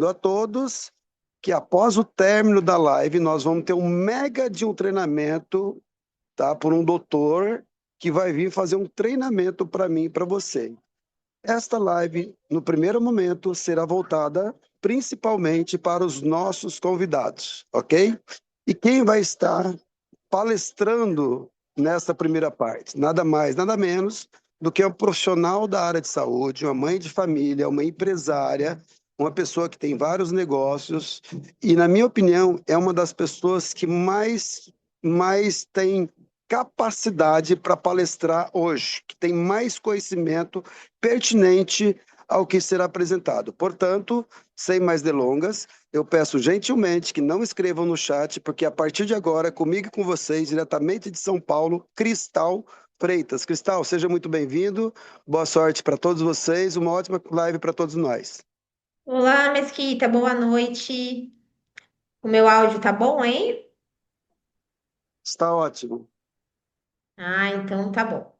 a todos que após o término da live nós vamos ter um mega de um treinamento, tá? Por um doutor que vai vir fazer um treinamento para mim e para você. Esta live, no primeiro momento, será voltada principalmente para os nossos convidados, ok? E quem vai estar palestrando nessa primeira parte? Nada mais, nada menos do que um profissional da área de saúde, uma mãe de família, uma empresária, uma pessoa que tem vários negócios e, na minha opinião, é uma das pessoas que mais tem capacidade para palestrar hoje, que tem mais conhecimento pertinente ao que será apresentado. Portanto, sem mais delongas, eu peço gentilmente que não escrevam no chat, porque a partir de agora, comigo e com vocês, diretamente de São Paulo, Cristal Freitas. Cristal, seja muito bem-vindo. Boa sorte para todos vocês. Uma ótima live para todos nós. Olá, Mesquita, boa noite. O meu áudio tá bom, hein? Está ótimo. Ah, então tá bom.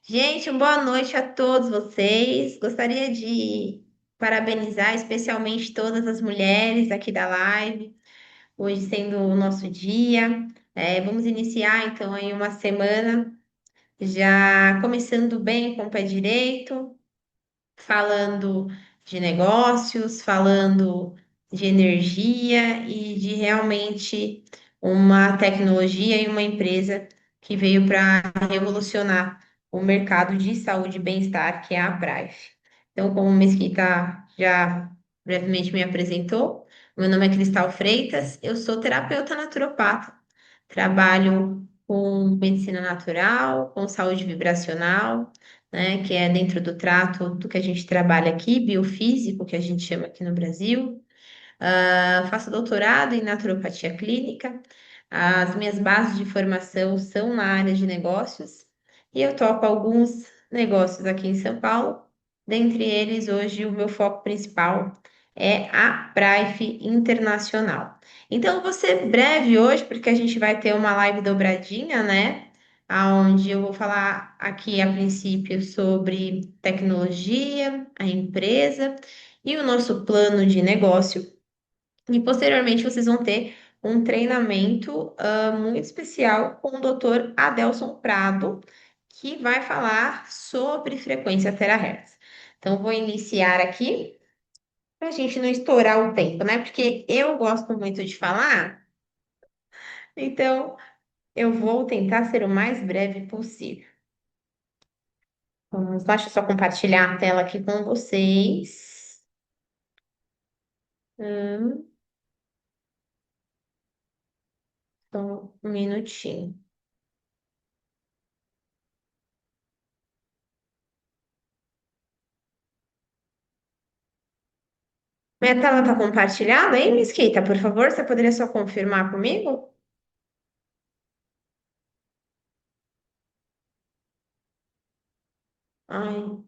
Gente, boa noite a todos vocês. Gostaria de parabenizar especialmente todas as mulheres aqui da live, hoje sendo o nosso dia. Vamos iniciar então aí uma semana já começando bem com o pé direito, falando de negócios, falando de energia e de realmente uma tecnologia e uma empresa que veio para revolucionar o mercado de saúde e bem-estar, que é a Brife. Então, como o Mesquita já brevemente me apresentou, meu nome é Cristal Freitas, eu sou terapeuta naturopata, trabalho com medicina natural, com saúde vibracional, né, que é dentro do trato do que a gente trabalha aqui, biofísico, que a gente chama aqui no Brasil. Faço doutorado em naturopatia clínica. As minhas bases de formação são na área de negócios e eu toco alguns negócios aqui em São Paulo. Dentre eles, hoje, o meu foco principal é a Prife Internacional. Então, eu vou ser breve hoje, porque a gente vai ter uma live dobradinha, né? Onde eu vou falar aqui a princípio sobre tecnologia, a empresa e o nosso plano de negócio. E posteriormente vocês vão ter um treinamento muito especial com o Dr. Adelson Prado, que vai falar sobre frequência terahertz. Então, vou iniciar aqui para a gente não estourar o tempo, né? Porque eu gosto muito de falar, então eu vou tentar ser o mais breve possível. Vamos lá, deixa eu só compartilhar a tela aqui com vocês. Hum, só um minutinho. Minha tela está compartilhada, hein, Mesquita? Por favor, você poderia só confirmar comigo? Ai,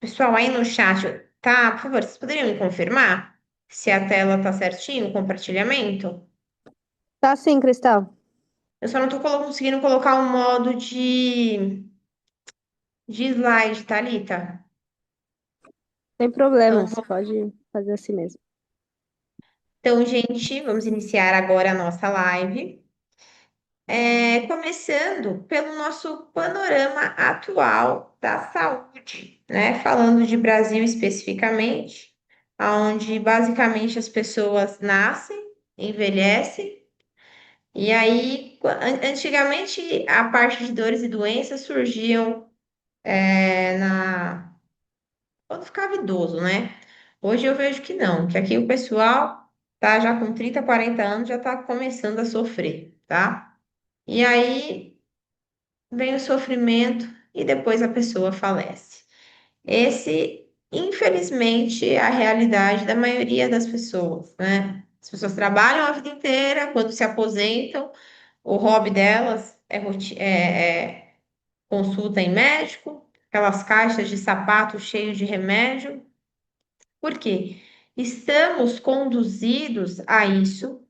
pessoal, aí no chat, tá? Por favor, vocês poderiam me confirmar se a tela tá certinho, o compartilhamento? Tá sim, Cristal. Eu só não tô conseguindo colocar um modo de slide, Thalita. Sem Então, problemas, pode fazer assim mesmo. então, gente, vamos iniciar agora a nossa live. Começando pelo nosso panorama atual da saúde, né? Falando de Brasil especificamente, onde basicamente as pessoas nascem, envelhecem, e aí, antigamente, a parte de dores e doenças surgiam quando ficava idoso, né? Hoje eu vejo que não, que aqui o pessoal tá já com 30, 40 anos, já tá começando a sofrer, tá? E aí vem o sofrimento e depois a pessoa falece. Esse, infelizmente, é a realidade da maioria das pessoas, né? As pessoas trabalham a vida inteira, quando se aposentam, o hobby delas é consulta em médico, aquelas caixas de sapato cheios de remédio. Por quê? Estamos conduzidos a isso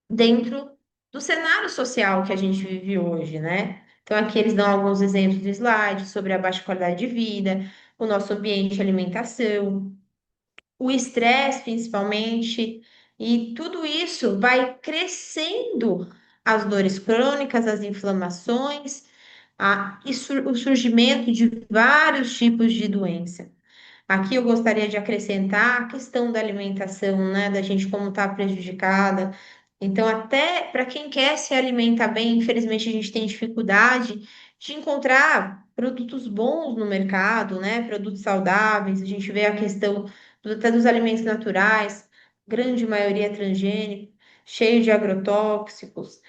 dentro do cenário social que a gente vive hoje, né? Então, aqui eles dão alguns exemplos de slides sobre a baixa qualidade de vida, o nosso ambiente de alimentação. o estresse, principalmente, e tudo isso vai crescendo as dores crônicas, as inflamações, o surgimento de vários tipos de doença. Aqui eu gostaria de acrescentar a questão da alimentação, né? Da gente como está prejudicada. Então, até para quem quer se alimentar bem, infelizmente a gente tem dificuldade de encontrar produtos bons no mercado, né? Produtos saudáveis. A gente vê a questão até dos alimentos naturais, grande maioria é transgênico, cheio de agrotóxicos.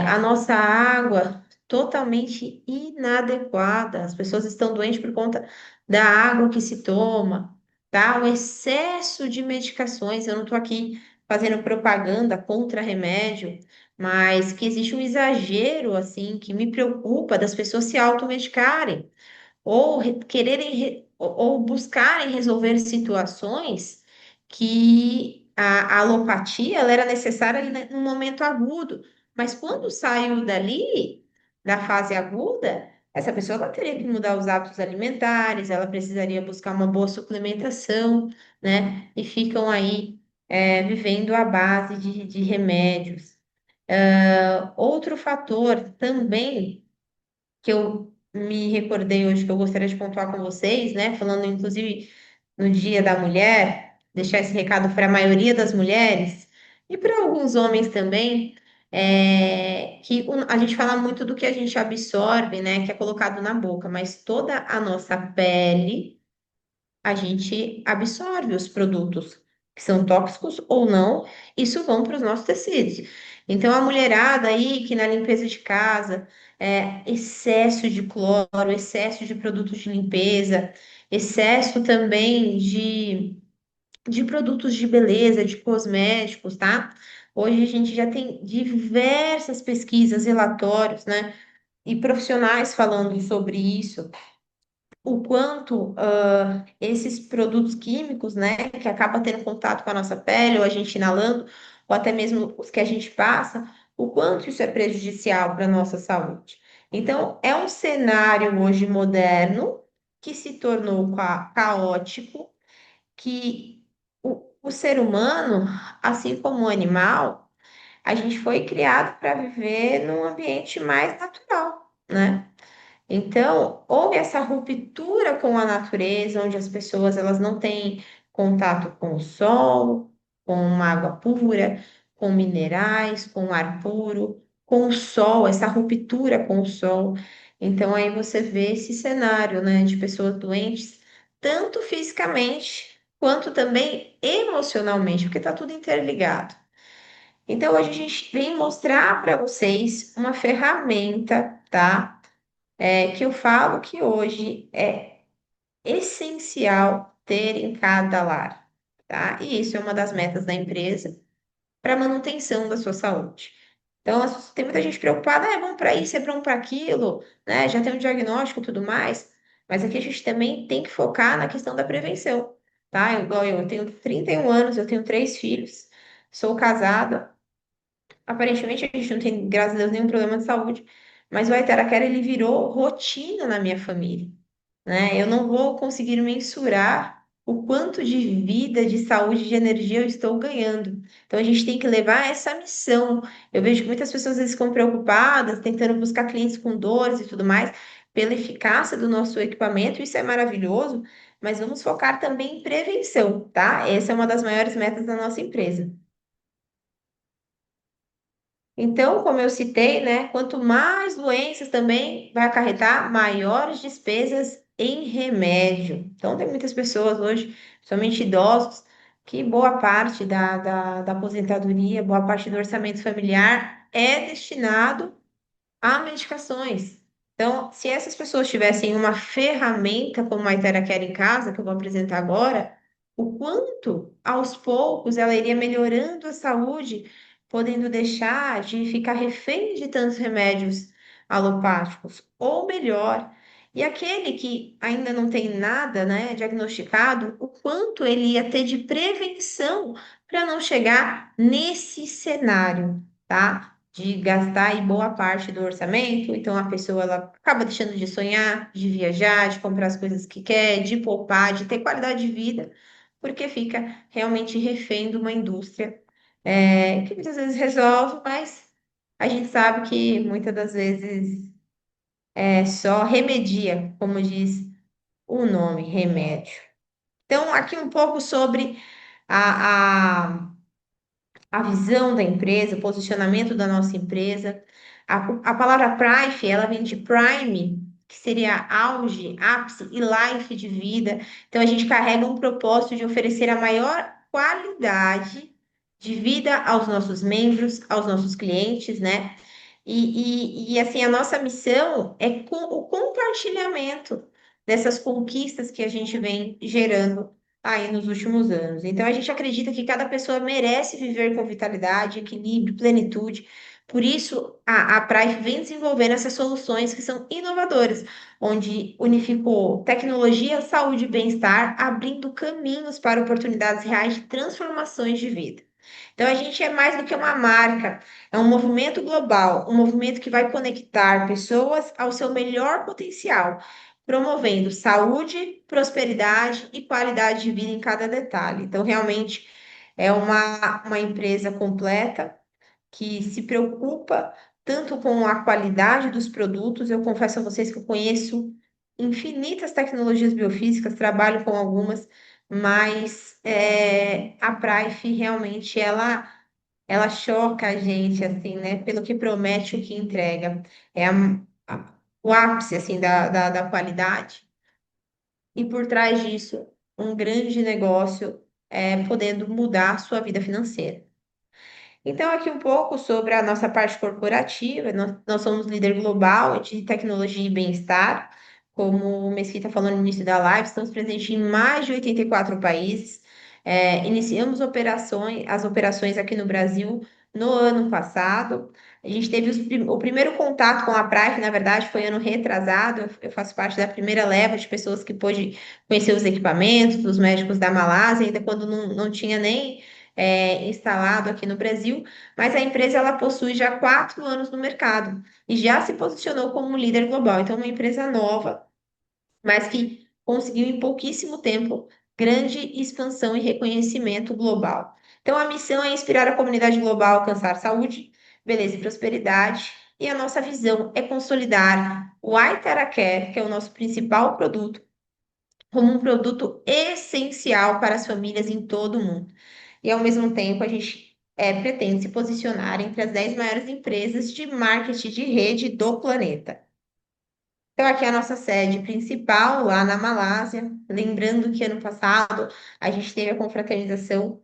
A nossa água totalmente inadequada. As pessoas estão doentes por conta da água que se toma, tá? O excesso de medicações. Eu não estou aqui fazendo propaganda contra remédio, mas que existe um exagero, assim, que me preocupa das pessoas se automedicarem ou ou buscarem resolver situações que a alopatia ela era necessária ali no momento agudo, mas quando saiu dali, da fase aguda, essa pessoa ela teria que mudar os hábitos alimentares, ela precisaria buscar uma boa suplementação, né? E ficam aí vivendo à base de remédios. Outro fator também que eu me recordei hoje que eu gostaria de pontuar com vocês, né? Falando inclusive no Dia da Mulher, deixar esse recado para a maioria das mulheres e para alguns homens também, que a gente fala muito do que a gente absorve, né? Que é colocado na boca, mas toda a nossa pele a gente absorve os produtos que são tóxicos ou não, isso vão para os nossos tecidos. Então, a mulherada aí que na limpeza de casa, excesso de cloro, excesso de produtos de limpeza, excesso também de produtos de beleza, de cosméticos, tá? Hoje a gente já tem diversas pesquisas, relatórios, né? E profissionais falando sobre isso o quanto esses produtos químicos, né, que acabam tendo contato com a nossa pele, ou a gente inalando, ou até mesmo os que a gente passa, o quanto isso é prejudicial para a nossa saúde. Então, é um cenário hoje moderno que se tornou caótico, que o ser humano, assim como o animal, a gente foi criado para viver num ambiente mais natural, né? Então, houve essa ruptura com a natureza, onde as pessoas elas não têm contato com o sol, com uma água pura, com minerais, com ar puro, com o sol, essa ruptura com o sol. Então, aí você vê esse cenário, né, de pessoas doentes, tanto fisicamente quanto também emocionalmente, porque está tudo interligado. Então, hoje a gente vem mostrar para vocês uma ferramenta, tá? Que eu falo que hoje é essencial ter em cada lar, tá? E isso é uma das metas da empresa para manutenção da sua saúde. Então, tem muita gente preocupada, é bom para isso, é bom para aquilo, né? Já tem um diagnóstico e tudo mais, mas aqui a gente também tem que focar na questão da prevenção, tá? Igual eu tenho 31 anos, eu tenho 3 filhos, sou casada, aparentemente a gente não tem, graças a Deus, nenhum problema de saúde, mas o Itaquera ele virou rotina na minha família, né? Eu não vou conseguir mensurar o quanto de vida, de saúde, de energia eu estou ganhando. Então a gente tem que levar essa missão. Eu vejo que muitas pessoas às vezes ficam preocupadas, tentando buscar clientes com dores e tudo mais, pela eficácia do nosso equipamento, isso é maravilhoso, mas vamos focar também em prevenção, tá? Essa é uma das maiores metas da nossa empresa. Então, como eu citei, né, quanto mais doenças também vai acarretar maiores despesas em remédio. Então, tem muitas pessoas hoje, somente idosos, que boa parte da aposentadoria, boa parte do orçamento familiar é destinado a medicações. Então, se essas pessoas tivessem uma ferramenta como a Itera Quer em casa, que eu vou apresentar agora, o quanto aos poucos ela iria melhorando a saúde, podendo deixar de ficar refém de tantos remédios alopáticos, ou melhor, e aquele que ainda não tem nada, né, diagnosticado, o quanto ele ia ter de prevenção para não chegar nesse cenário, tá? De gastar aí boa parte do orçamento, então a pessoa ela acaba deixando de sonhar, de viajar, de comprar as coisas que quer, de poupar, de ter qualidade de vida, porque fica realmente refém de uma indústria que muitas vezes resolve, mas a gente sabe que muitas das vezes só remedia, como diz o nome, remédio. Então, aqui um pouco sobre a, a visão da empresa, o posicionamento da nossa empresa. A palavra Price, ela vem de Prime, que seria auge, ápice e life de vida. Então, a gente carrega um propósito de oferecer a maior qualidade de vida aos nossos membros, aos nossos clientes, né? Assim, a nossa missão é o compartilhamento dessas conquistas que a gente vem gerando aí nos últimos anos. Então, a gente acredita que cada pessoa merece viver com vitalidade, equilíbrio, plenitude. Por isso, a Price vem desenvolvendo essas soluções que são inovadoras, onde unificou tecnologia, saúde e bem-estar, abrindo caminhos para oportunidades reais de transformações de vida. Então, a gente é mais do que uma marca, é um movimento global, um movimento que vai conectar pessoas ao seu melhor potencial, promovendo saúde, prosperidade e qualidade de vida em cada detalhe. Então, realmente é uma empresa completa que se preocupa tanto com a qualidade dos produtos. Eu confesso a vocês que eu conheço infinitas tecnologias biofísicas, trabalho com algumas, mas a Prife realmente ela choca a gente, assim, né? Pelo que promete, o que entrega. É o ápice, assim, da qualidade. E por trás disso, um grande negócio podendo mudar a sua vida financeira. Então, aqui um pouco sobre a nossa parte corporativa. Nós somos líder global de tecnologia e bem-estar. Como o Mesquita falou no início da live, estamos presentes em mais de 84 países. Iniciamos as operações aqui no Brasil no ano passado. A gente teve o primeiro contato com a Price, na verdade, foi ano retrasado. Eu faço parte da primeira leva de pessoas que pôde conhecer os equipamentos dos médicos da Malásia, ainda quando não tinha nem instalado aqui no Brasil, mas a empresa ela possui já 4 anos no mercado e já se posicionou como um líder global. Então, é uma empresa nova, mas que conseguiu em pouquíssimo tempo grande expansão e reconhecimento global. Então, a missão é inspirar a comunidade global a alcançar saúde, beleza e prosperidade. E a nossa visão é consolidar o Aitara Care, que é o nosso principal produto, como um produto essencial para as famílias em todo o mundo. E, ao mesmo tempo, a gente pretende se posicionar entre as 10 maiores empresas de marketing de rede do planeta. Então, aqui é a nossa sede principal, lá na Malásia. Lembrando que ano passado a gente teve a confraternização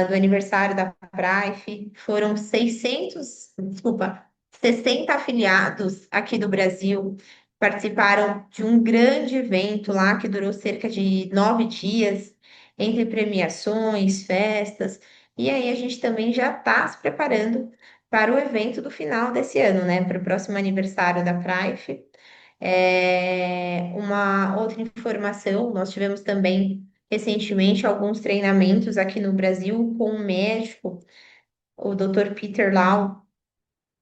do aniversário da Prife. Foram 60 afiliados aqui do Brasil. Participaram de um grande evento lá que durou cerca de 9 dias, entre premiações, festas. E aí a gente também já está se preparando para o evento do final desse ano, né? Para o próximo aniversário da Prife. Uma outra informação, nós tivemos também recentemente alguns treinamentos aqui no Brasil com um médico, o Dr. Peter Lau,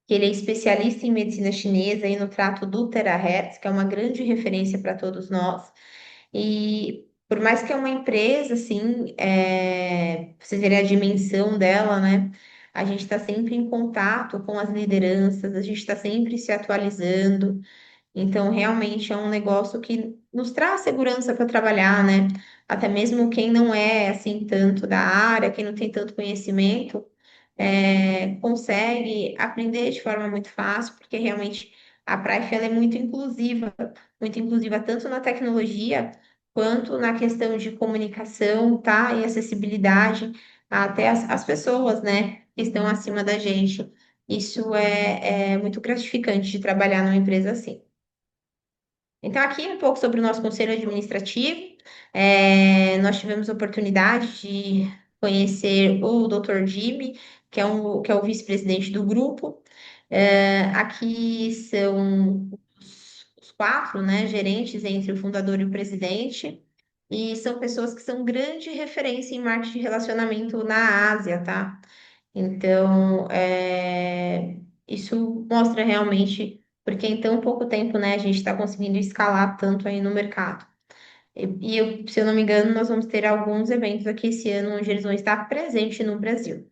que ele é especialista em medicina chinesa e no trato do terahertz, que é uma grande referência para todos nós. E por mais que é uma empresa, assim, pra vocês verem a dimensão dela, né? A gente está sempre em contato com as lideranças, a gente está sempre se atualizando. Então, realmente é um negócio que nos traz segurança para trabalhar, né? Até mesmo quem não é assim tanto da área, quem não tem tanto conhecimento, consegue aprender de forma muito fácil, porque realmente a Price ela é muito inclusiva tanto na tecnologia quanto na questão de comunicação, tá? E acessibilidade até as pessoas, né, que estão acima da gente. Isso é muito gratificante de trabalhar numa empresa assim. Então, aqui um pouco sobre o nosso conselho administrativo. Nós tivemos a oportunidade de conhecer o Dr. Jimmy, que é o vice-presidente do grupo. Aqui são os quatro, né, gerentes entre o fundador e o presidente, e são pessoas que são grande referência em marketing de relacionamento na Ásia, tá? Então, isso mostra realmente porque em tão pouco tempo, né, a gente está conseguindo escalar tanto aí no mercado. Se eu não me engano, nós vamos ter alguns eventos aqui esse ano onde eles vão estar presentes no Brasil.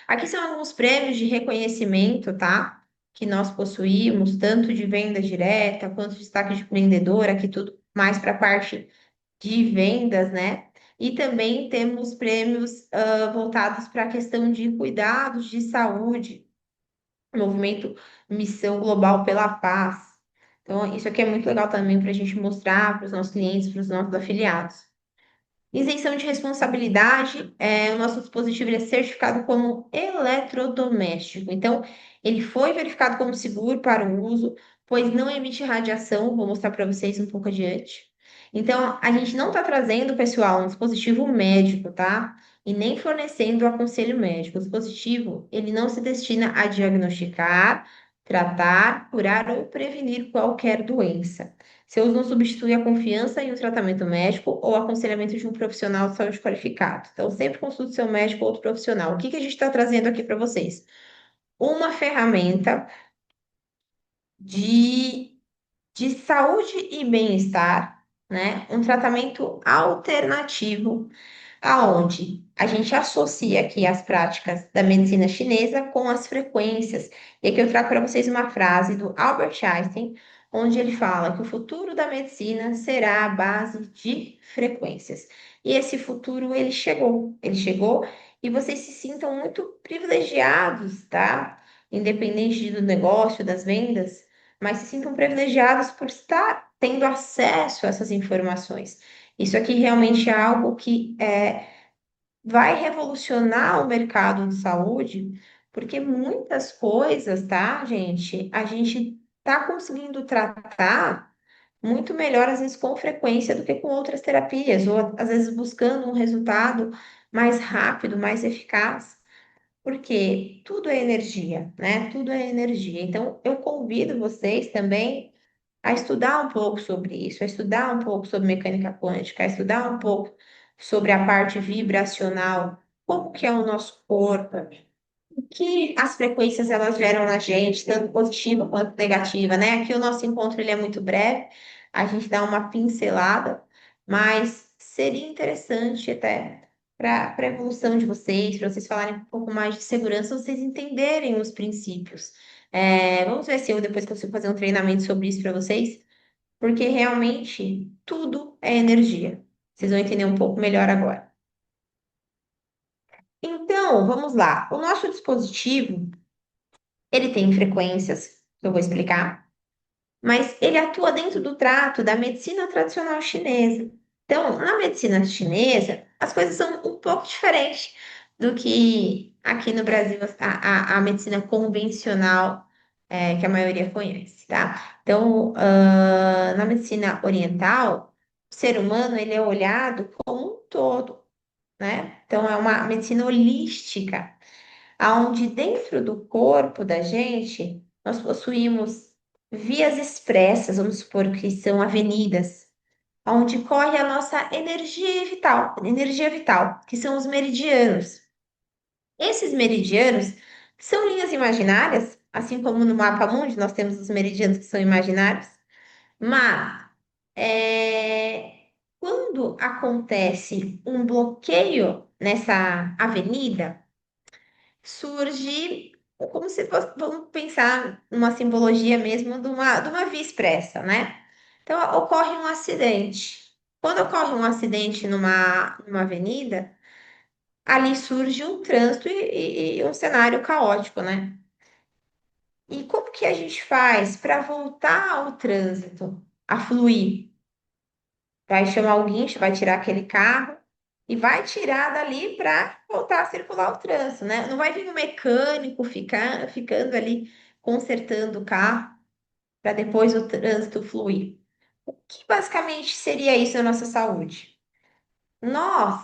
Aqui são alguns prêmios de reconhecimento, tá? Que nós possuímos, tanto de venda direta quanto de destaque de empreendedor, aqui tudo mais para a parte de vendas, né? E também temos prêmios voltados para a questão de cuidados de saúde, movimento Missão Global pela Paz. Então, isso aqui é muito legal também para a gente mostrar para os nossos clientes, para os nossos afiliados. Isenção de responsabilidade, o nosso dispositivo ele é certificado como eletrodoméstico. Então, ele foi verificado como seguro para o uso, pois não emite radiação, vou mostrar para vocês um pouco adiante. Então, a gente não está trazendo, pessoal, um dispositivo médico, tá? E nem fornecendo aconselho médico. O dispositivo, ele não se destina a diagnosticar, tratar, curar ou prevenir qualquer doença. Seu uso não substitui a confiança em um tratamento médico ou aconselhamento de um profissional de saúde qualificado. Então, sempre consulte seu médico ou outro profissional. O que que a gente está trazendo aqui para vocês? Uma ferramenta de, de saúde e bem-estar, né? Um tratamento alternativo aonde a gente associa aqui as práticas da medicina chinesa com as frequências. E aqui eu trago para vocês uma frase do Albert Einstein, onde ele fala que o futuro da medicina será a base de frequências. E esse futuro ele chegou e vocês se sintam muito privilegiados, tá? Independente do negócio, das vendas, mas se sintam privilegiados por estar tendo acesso a essas informações. Isso aqui realmente é algo que vai revolucionar o mercado de saúde, porque muitas coisas, tá, gente? A gente tá conseguindo tratar muito melhor, às vezes, com frequência do que com outras terapias, ou às vezes buscando um resultado mais rápido, mais eficaz. Porque tudo é energia, né? Tudo é energia. Então, eu convido vocês também a estudar um pouco sobre isso, a estudar um pouco sobre mecânica quântica, a estudar um pouco sobre a parte vibracional, como que é o nosso corpo, o que as frequências elas geram na gente, tanto positiva quanto negativa, né? Aqui o nosso encontro ele é muito breve, a gente dá uma pincelada, mas seria interessante até para a evolução de vocês, para vocês falarem um pouco mais de segurança, vocês entenderem os princípios. Vamos ver se eu depois consigo fazer um treinamento sobre isso para vocês, porque realmente tudo é energia. Vocês vão entender um pouco melhor agora. Então, vamos lá. O nosso dispositivo, ele tem frequências, que eu vou explicar, mas ele atua dentro do trato da medicina tradicional chinesa. Então, na medicina chinesa, as coisas são um pouco diferentes do que aqui no Brasil, a medicina convencional, que a maioria conhece, tá? Então, na medicina oriental, o ser humano ele é olhado como um todo, né? Então, é uma medicina holística aonde dentro do corpo da gente nós possuímos vias expressas, vamos supor que são avenidas, onde corre a nossa energia vital, que são os meridianos. Esses meridianos são linhas imaginárias, assim como no mapa mundi nós temos os meridianos que são imaginários, mas quando acontece um bloqueio nessa avenida, surge como se fosse, vamos pensar numa simbologia mesmo de uma via expressa, né? Então, ocorre um acidente. Quando ocorre um acidente numa avenida, ali surge um trânsito e um cenário caótico, né? E como que a gente faz para voltar ao trânsito a fluir? Vai chamar alguém, vai tirar aquele carro e vai tirar dali para voltar a circular o trânsito, né? Não vai vir um mecânico ficando ali consertando o carro para depois o trânsito fluir. O que basicamente seria isso na nossa saúde? Nós,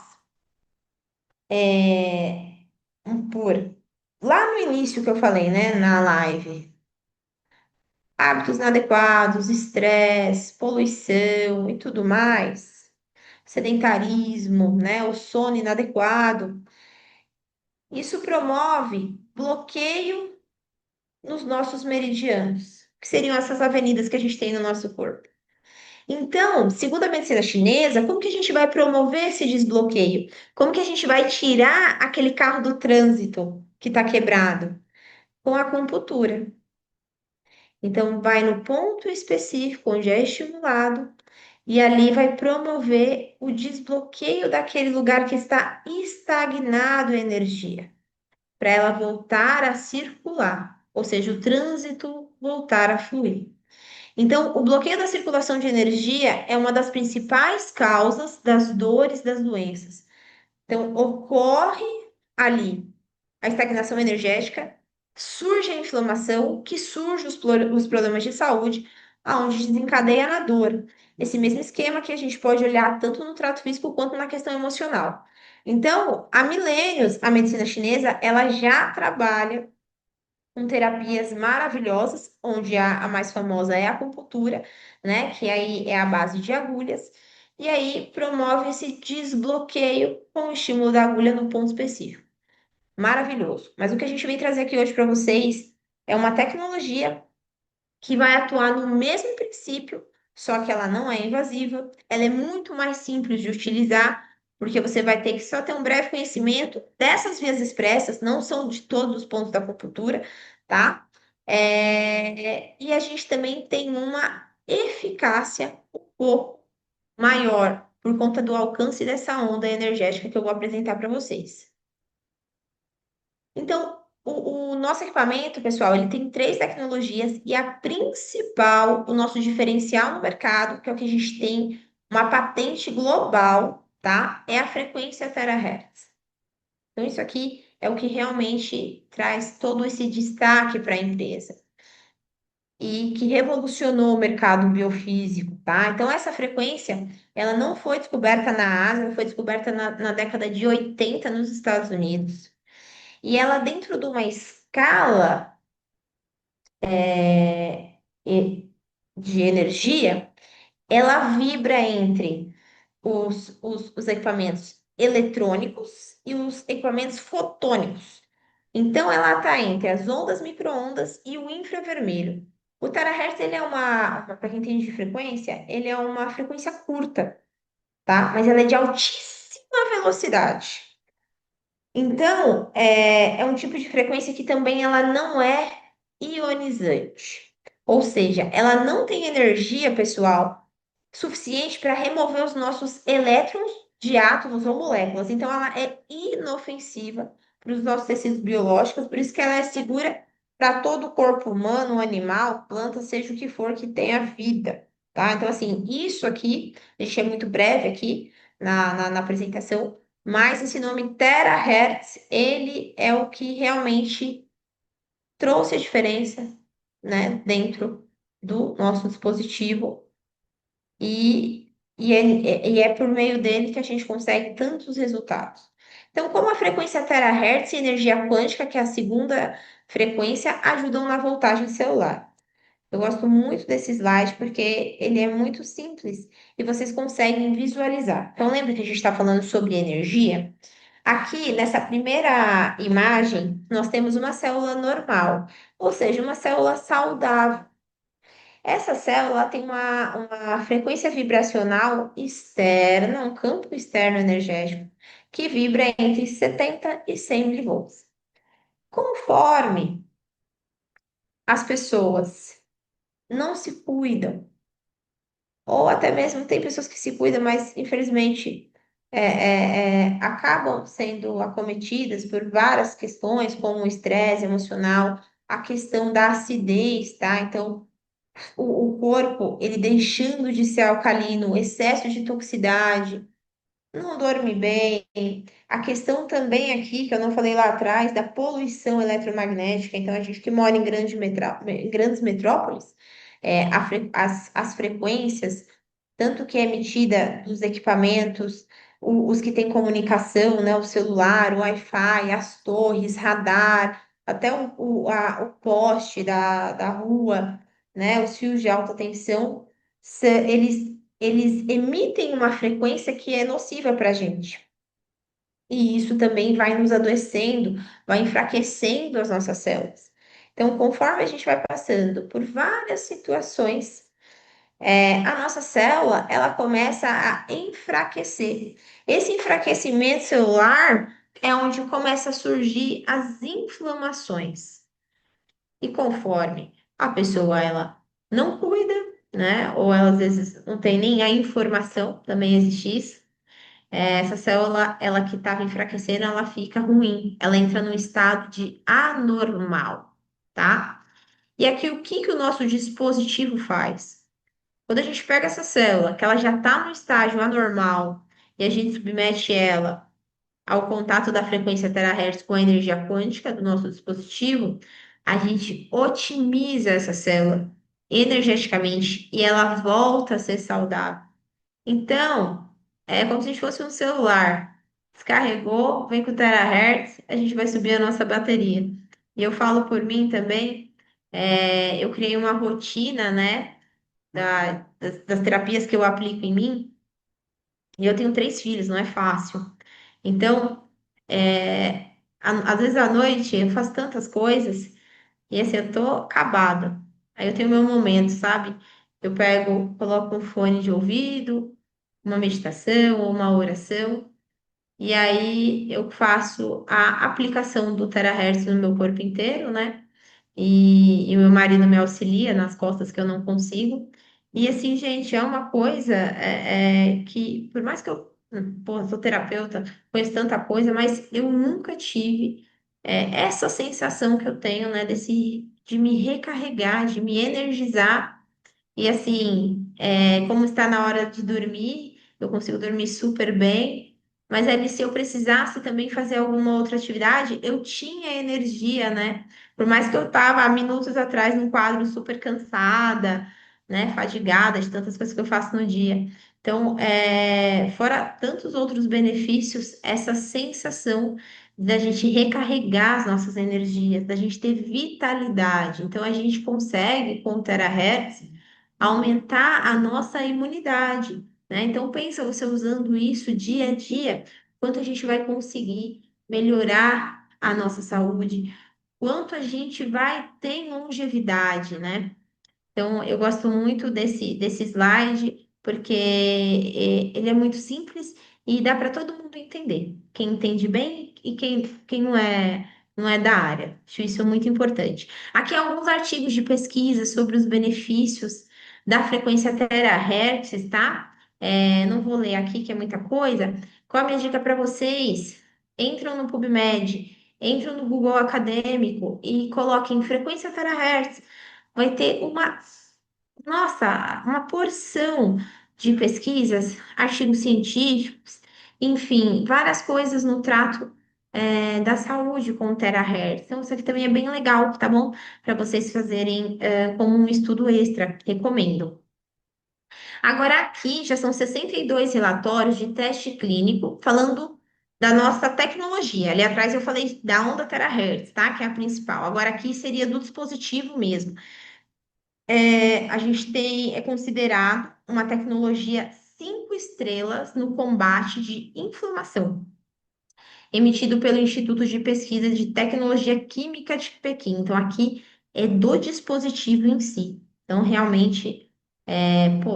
por lá no início que eu falei, né, na live, hábitos inadequados, estresse, poluição e tudo mais, sedentarismo, né, o sono inadequado. Isso promove bloqueio nos nossos meridianos, que seriam essas avenidas que a gente tem no nosso corpo. Então, segundo a medicina chinesa, como que a gente vai promover esse desbloqueio? Como que a gente vai tirar aquele carro do trânsito que está quebrado? Com a acupuntura. Então, vai no ponto específico onde é estimulado e ali vai promover o desbloqueio daquele lugar que está estagnado em energia, para ela voltar a circular, ou seja, o trânsito voltar a fluir. Então, o bloqueio da circulação de energia é uma das principais causas das dores das doenças. Então, ocorre ali a estagnação energética, surge a inflamação, que surge os problemas de saúde, aonde desencadeia na dor. Esse mesmo esquema que a gente pode olhar tanto no trato físico quanto na questão emocional. Então, há milênios, a medicina chinesa, ela já trabalha com terapias maravilhosas, onde a mais famosa é a acupuntura, né? Que aí é a base de agulhas, e aí promove esse desbloqueio com o estímulo da agulha no ponto específico. Maravilhoso. Mas o que a gente vem trazer aqui hoje para vocês é uma tecnologia que vai atuar no mesmo princípio, só que ela não é invasiva, ela é muito mais simples de utilizar, porque você vai ter que só ter um breve conhecimento dessas vias expressas, não são de todos os pontos da acupuntura, tá? E a gente também tem uma eficácia um pouco maior por conta do alcance dessa onda energética que eu vou apresentar para vocês. Então, o nosso equipamento, pessoal, ele tem três tecnologias e a principal, o nosso diferencial no mercado, que é o que a gente tem uma patente global, tá? É a frequência terahertz. Então, isso aqui é o que realmente traz todo esse destaque para a empresa e que revolucionou o mercado biofísico, tá? Então, essa frequência, ela não foi descoberta na Ásia, ela foi descoberta na década de 80 nos Estados Unidos. E ela, dentro de uma escala e- de energia, ela vibra entre os equipamentos eletrônicos e os equipamentos fotônicos. Então, ela está entre as ondas micro-ondas e o infravermelho. O terahertz, ele é para quem entende de frequência, ele é uma frequência curta, tá? Mas ela é de altíssima velocidade. Então, é um tipo de frequência que também ela não é ionizante. Ou seja, ela não tem energia, pessoal, suficiente para remover os nossos elétrons de átomos ou moléculas. Então, ela é inofensiva para os nossos tecidos biológicos, por isso que ela é segura para todo o corpo humano, animal, planta, seja o que for que tenha vida, tá? Então, assim, isso aqui, a gente é muito breve aqui na apresentação, mas esse nome terahertz, ele é o que realmente trouxe a diferença, né, dentro do nosso dispositivo e é por meio dele que a gente consegue tantos resultados. Então, como a frequência terahertz e energia quântica, que é a segunda frequência, ajudam na voltagem celular. Eu gosto muito desse slide porque ele é muito simples e vocês conseguem visualizar. Então, lembra que a gente está falando sobre energia? Aqui, nessa primeira imagem, nós temos uma célula normal, ou seja, uma célula saudável. Essa célula tem uma frequência vibracional externa, um campo externo energético, que vibra entre 70 e 100 milivolts. Conforme as pessoas não se cuidam, ou até mesmo tem pessoas que se cuidam, mas infelizmente acabam sendo acometidas por várias questões, como o estresse emocional, a questão da acidez, tá? Então, o corpo, ele deixando de ser alcalino, excesso de toxicidade, não dorme bem. A questão também aqui, que eu não falei lá atrás, da poluição eletromagnética. Então, a gente que mora em em grandes metrópoles, as frequências, tanto que é emitida dos equipamentos, os que têm comunicação, né, o celular, o Wi-Fi, as torres, radar, até o poste da rua, né, os fios de alta tensão, eles emitem uma frequência que é nociva para a gente. E isso também vai nos adoecendo, vai enfraquecendo as nossas células. Então, conforme a gente vai passando por várias situações, a nossa célula ela começa a enfraquecer. Esse enfraquecimento celular é onde começa a surgir as inflamações. E conforme a pessoa ela não cuida, né? Ou ela às vezes não tem nem a informação, também existe isso. Essa célula, ela que estava enfraquecendo, ela fica ruim. Ela entra num estado de anormal, tá? E aqui o que que o nosso dispositivo faz? Quando a gente pega essa célula, que ela já está no estágio anormal, e a gente submete ela ao contato da frequência terahertz com a energia quântica do nosso dispositivo, a gente otimiza essa célula energeticamente e ela volta a ser saudável. Então, é como se a gente fosse um celular. Descarregou, vem com o terahertz, a gente vai subir a nossa bateria. E eu falo por mim também, eu criei uma rotina, né, das terapias que eu aplico em mim, e eu tenho 3 filhos, não é fácil. Então, às vezes à noite eu faço tantas coisas e assim eu tô acabada. Aí eu tenho meu momento, sabe? Eu pego, coloco um fone de ouvido, uma meditação ou uma oração, e aí eu faço a aplicação do terahertz no meu corpo inteiro, né? E o meu marido me auxilia nas costas que eu não consigo. E assim, gente, é uma coisa que, por mais que eu, pô, sou terapeuta, conheço tanta coisa, mas eu nunca tive essa sensação que eu tenho, né, de me recarregar, de me energizar e assim, como está na hora de dormir, eu consigo dormir super bem. Mas ali, se eu precisasse também fazer alguma outra atividade, eu tinha energia, né? Por mais que eu estava há minutos atrás num quadro super cansada, né? Fadigada de tantas coisas que eu faço no dia. Então, fora tantos outros benefícios, essa sensação da gente recarregar as nossas energias, da gente ter vitalidade. Então, a gente consegue, com o terahertz, aumentar a nossa imunidade, né? Então pensa você usando isso dia a dia, quanto a gente vai conseguir melhorar a nossa saúde, quanto a gente vai ter em longevidade, né? Então, eu gosto muito desse slide, porque ele é muito simples e dá para todo mundo entender. Quem entende bem e quem não é da área. Acho isso muito importante. Aqui alguns artigos de pesquisa sobre os benefícios da frequência terahertz, tá? Não vou ler aqui, que é muita coisa. Qual a minha dica para vocês? Entram no PubMed, entram no Google Acadêmico e coloquem frequência terahertz, vai ter uma porção de pesquisas, artigos científicos, enfim, várias coisas no trato da saúde com o terahertz. Então, isso aqui também é bem legal, tá bom? Para vocês fazerem como um estudo extra, recomendo. Agora, aqui já são 62 relatórios de teste clínico falando da nossa tecnologia. Ali atrás eu falei da onda terahertz, tá? Que é a principal. Agora, aqui seria do dispositivo mesmo. A gente é considerado uma tecnologia 5 estrelas no combate de inflamação, emitido pelo Instituto de Pesquisa de Tecnologia Química de Pequim. Então, aqui é do dispositivo em si. Então, realmente,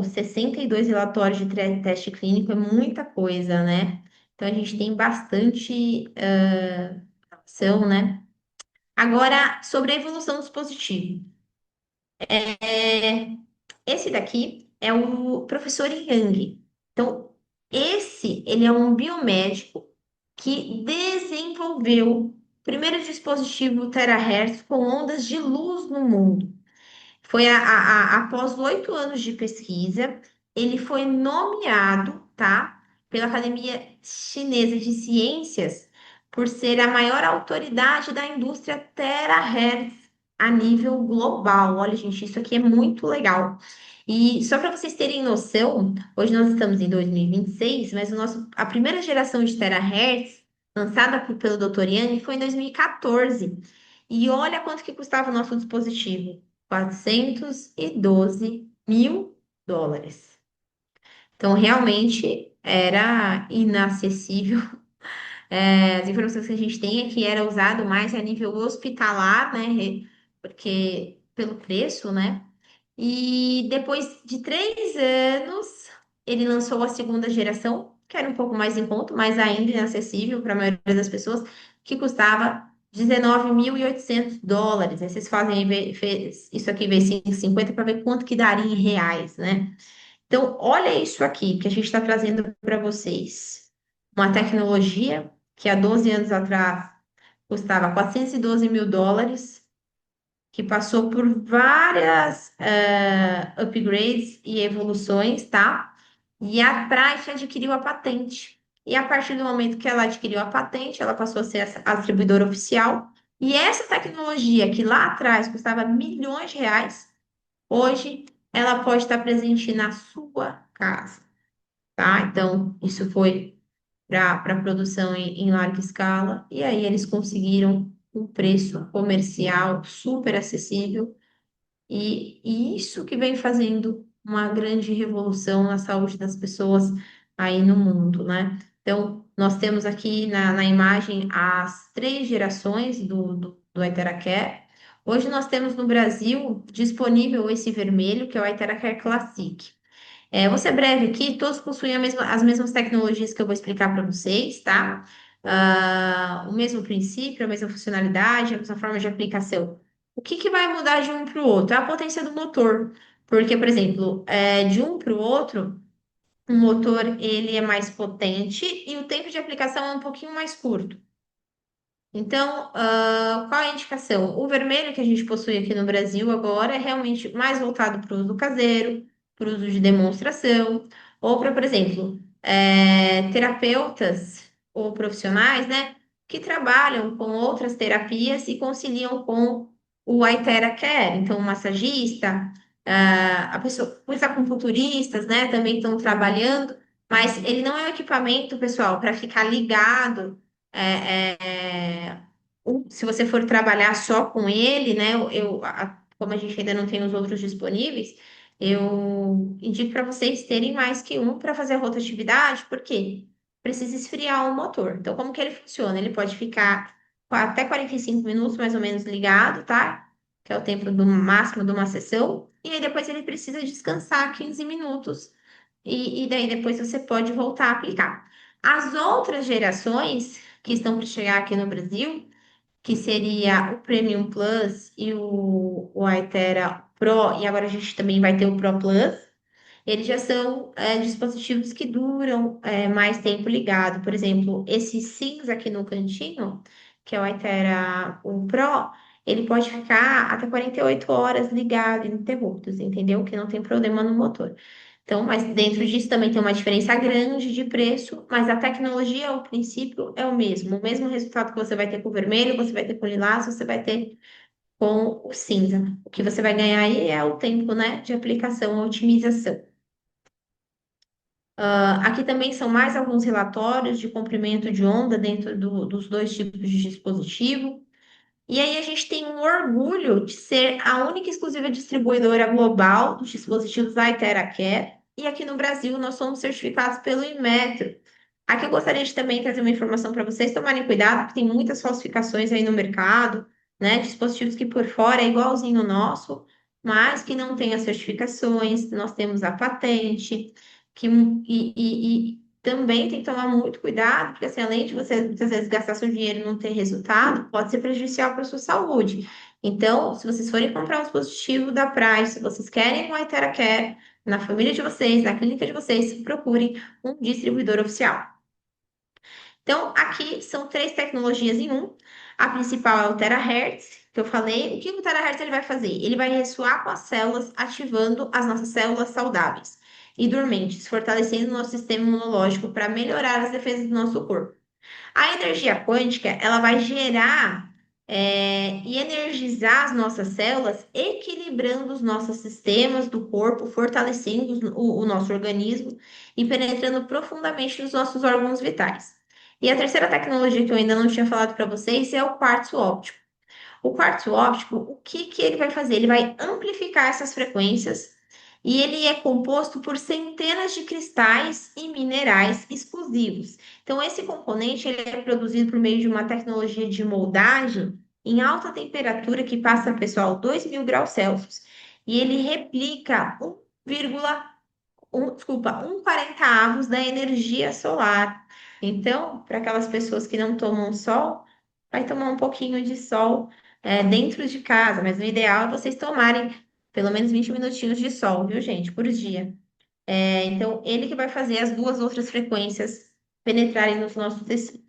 62 relatórios de teste clínico é muita coisa, né? Então, a gente tem bastante ação, né? Agora, sobre a evolução do dispositivo. É, Esse daqui é o professor Yang. Então, ele é um biomédico que desenvolveu o primeiro dispositivo terahertz com ondas de luz no mundo. Foi após 8 anos de pesquisa, ele foi nomeado, tá, pela Academia Chinesa de Ciências por ser a maior autoridade da indústria terahertz a nível global. Olha, gente, isso aqui é muito legal. E só para vocês terem noção, hoje nós estamos em 2026, mas a primeira geração de terahertz, lançada pelo Dr. Yang, foi em 2014. E olha quanto que custava o nosso dispositivo. US$ 412 mil. Então, realmente era inacessível. As informações que a gente tem é que era usado mais a nível hospitalar, né? Porque pelo preço, né? E depois de 3 anos, ele lançou a segunda geração, que era um pouco mais em conta, mas ainda inacessível para a maioria das pessoas, que custava US$ 19.800. Aí vocês fazem aí, isso aqui vezes 5,50 para ver quanto que daria em reais, né? Então, olha isso aqui que a gente está trazendo para vocês. Uma tecnologia que há 12 anos atrás custava US$ 412.000, que passou por várias upgrades e evoluções, tá? E a Praxe adquiriu a patente. E a partir do momento que ela adquiriu a patente, ela passou a ser a distribuidora oficial. E essa tecnologia, que lá atrás custava milhões de reais, hoje ela pode estar presente na sua casa, tá? Então, isso foi para produção em larga escala. E aí eles conseguiram um preço comercial super acessível e isso que vem fazendo uma grande revolução na saúde das pessoas aí no mundo, né? Então, nós temos aqui na imagem as 3 gerações do Iteracare. Hoje nós temos no Brasil disponível esse vermelho, que é o Iteracare Classic. Vou ser breve aqui, todos possuem as mesmas tecnologias que eu vou explicar para vocês, tá? O mesmo princípio, a mesma funcionalidade, a mesma forma de aplicação. O que que vai mudar de um para o outro? É a potência do motor. Porque, por exemplo, de um para o outro, o motor ele é mais potente e o tempo de aplicação é um pouquinho mais curto. Então, qual é a indicação? O vermelho que a gente possui aqui no Brasil agora é realmente mais voltado para o uso caseiro, para o uso de demonstração, ou para, por exemplo, terapeutas ou profissionais, né, que trabalham com outras terapias e conciliam com o Aitera Care. Então, o massagista, a pessoa, os acupunturistas, né, também estão trabalhando, mas ele não é um equipamento, pessoal, para ficar ligado. Se você for trabalhar só com ele, né? Como a gente ainda não tem os outros disponíveis, eu indico para vocês terem mais que um para fazer a rotatividade, porque precisa esfriar o motor. Então, como que ele funciona? Ele pode ficar até 45 minutos mais ou menos ligado, tá? Que é o tempo do máximo de uma sessão, e aí depois ele precisa descansar 15 minutos, e daí depois você pode voltar a aplicar. As outras gerações que estão para chegar aqui no Brasil, que seria o Premium Plus e o Aetera Pro, e agora a gente também vai ter o Pro Plus. Eles já são dispositivos que duram mais tempo ligado. Por exemplo, esse cinza aqui no cantinho, que é o Aetera o Pro, ele pode ficar até 48 horas ligado, ininterruptos, entendeu? Que não tem problema no motor. Então, mas dentro disso também tem uma diferença grande de preço, mas a tecnologia, o princípio é o mesmo. O mesmo resultado que você vai ter com o vermelho, você vai ter com o lilás, você vai ter com o cinza. O que você vai ganhar aí é o tempo, né, de aplicação, a otimização. Aqui também são mais alguns relatórios de comprimento de onda dentro dos dois tipos de dispositivo. E aí a gente tem um orgulho de ser a única e exclusiva distribuidora global dos dispositivos da Iteracare. E aqui no Brasil nós somos certificados pelo Inmetro. Aqui eu gostaria de também trazer uma informação para vocês tomarem cuidado, porque tem muitas falsificações aí no mercado, né? Dispositivos que por fora é igualzinho o nosso, mas que não tem as certificações, nós temos a patente, e também tem que tomar muito cuidado, porque assim, além de você muitas vezes gastar seu dinheiro e não ter resultado, pode ser prejudicial para a sua saúde. Então, se vocês forem comprar um dispositivo da Price, se vocês querem um Iteracare na família de vocês, na clínica de vocês, procurem um distribuidor oficial. Então, aqui são 3 tecnologias em um. A principal é o terahertz, que eu falei. O que o terahertz ele vai fazer? Ele vai ressoar com as células, ativando as nossas células saudáveis e dormentes, fortalecendo o nosso sistema imunológico para melhorar as defesas do nosso corpo. A energia quântica, ela vai gerar e energizar as nossas células, equilibrando os nossos sistemas do corpo, fortalecendo o nosso organismo e penetrando profundamente nos nossos órgãos vitais. E a terceira tecnologia que eu ainda não tinha falado para vocês é o quartzo óptico. O quartzo óptico, o que que ele vai fazer? Ele vai amplificar essas frequências e ele é composto por centenas de cristais e minerais exclusivos. Então, esse componente ele é produzido por meio de uma tecnologia de moldagem em alta temperatura que passa, pessoal, 2.000 graus Celsius. e ele replica 1,40 avos da energia solar. Então, para aquelas pessoas que não tomam sol, vai tomar um pouquinho de sol dentro de casa, mas o ideal é vocês tomarem pelo menos 20 minutinhos de sol, viu, gente, por dia. Então, ele que vai fazer as duas outras frequências penetrarem nos nossos tecidos.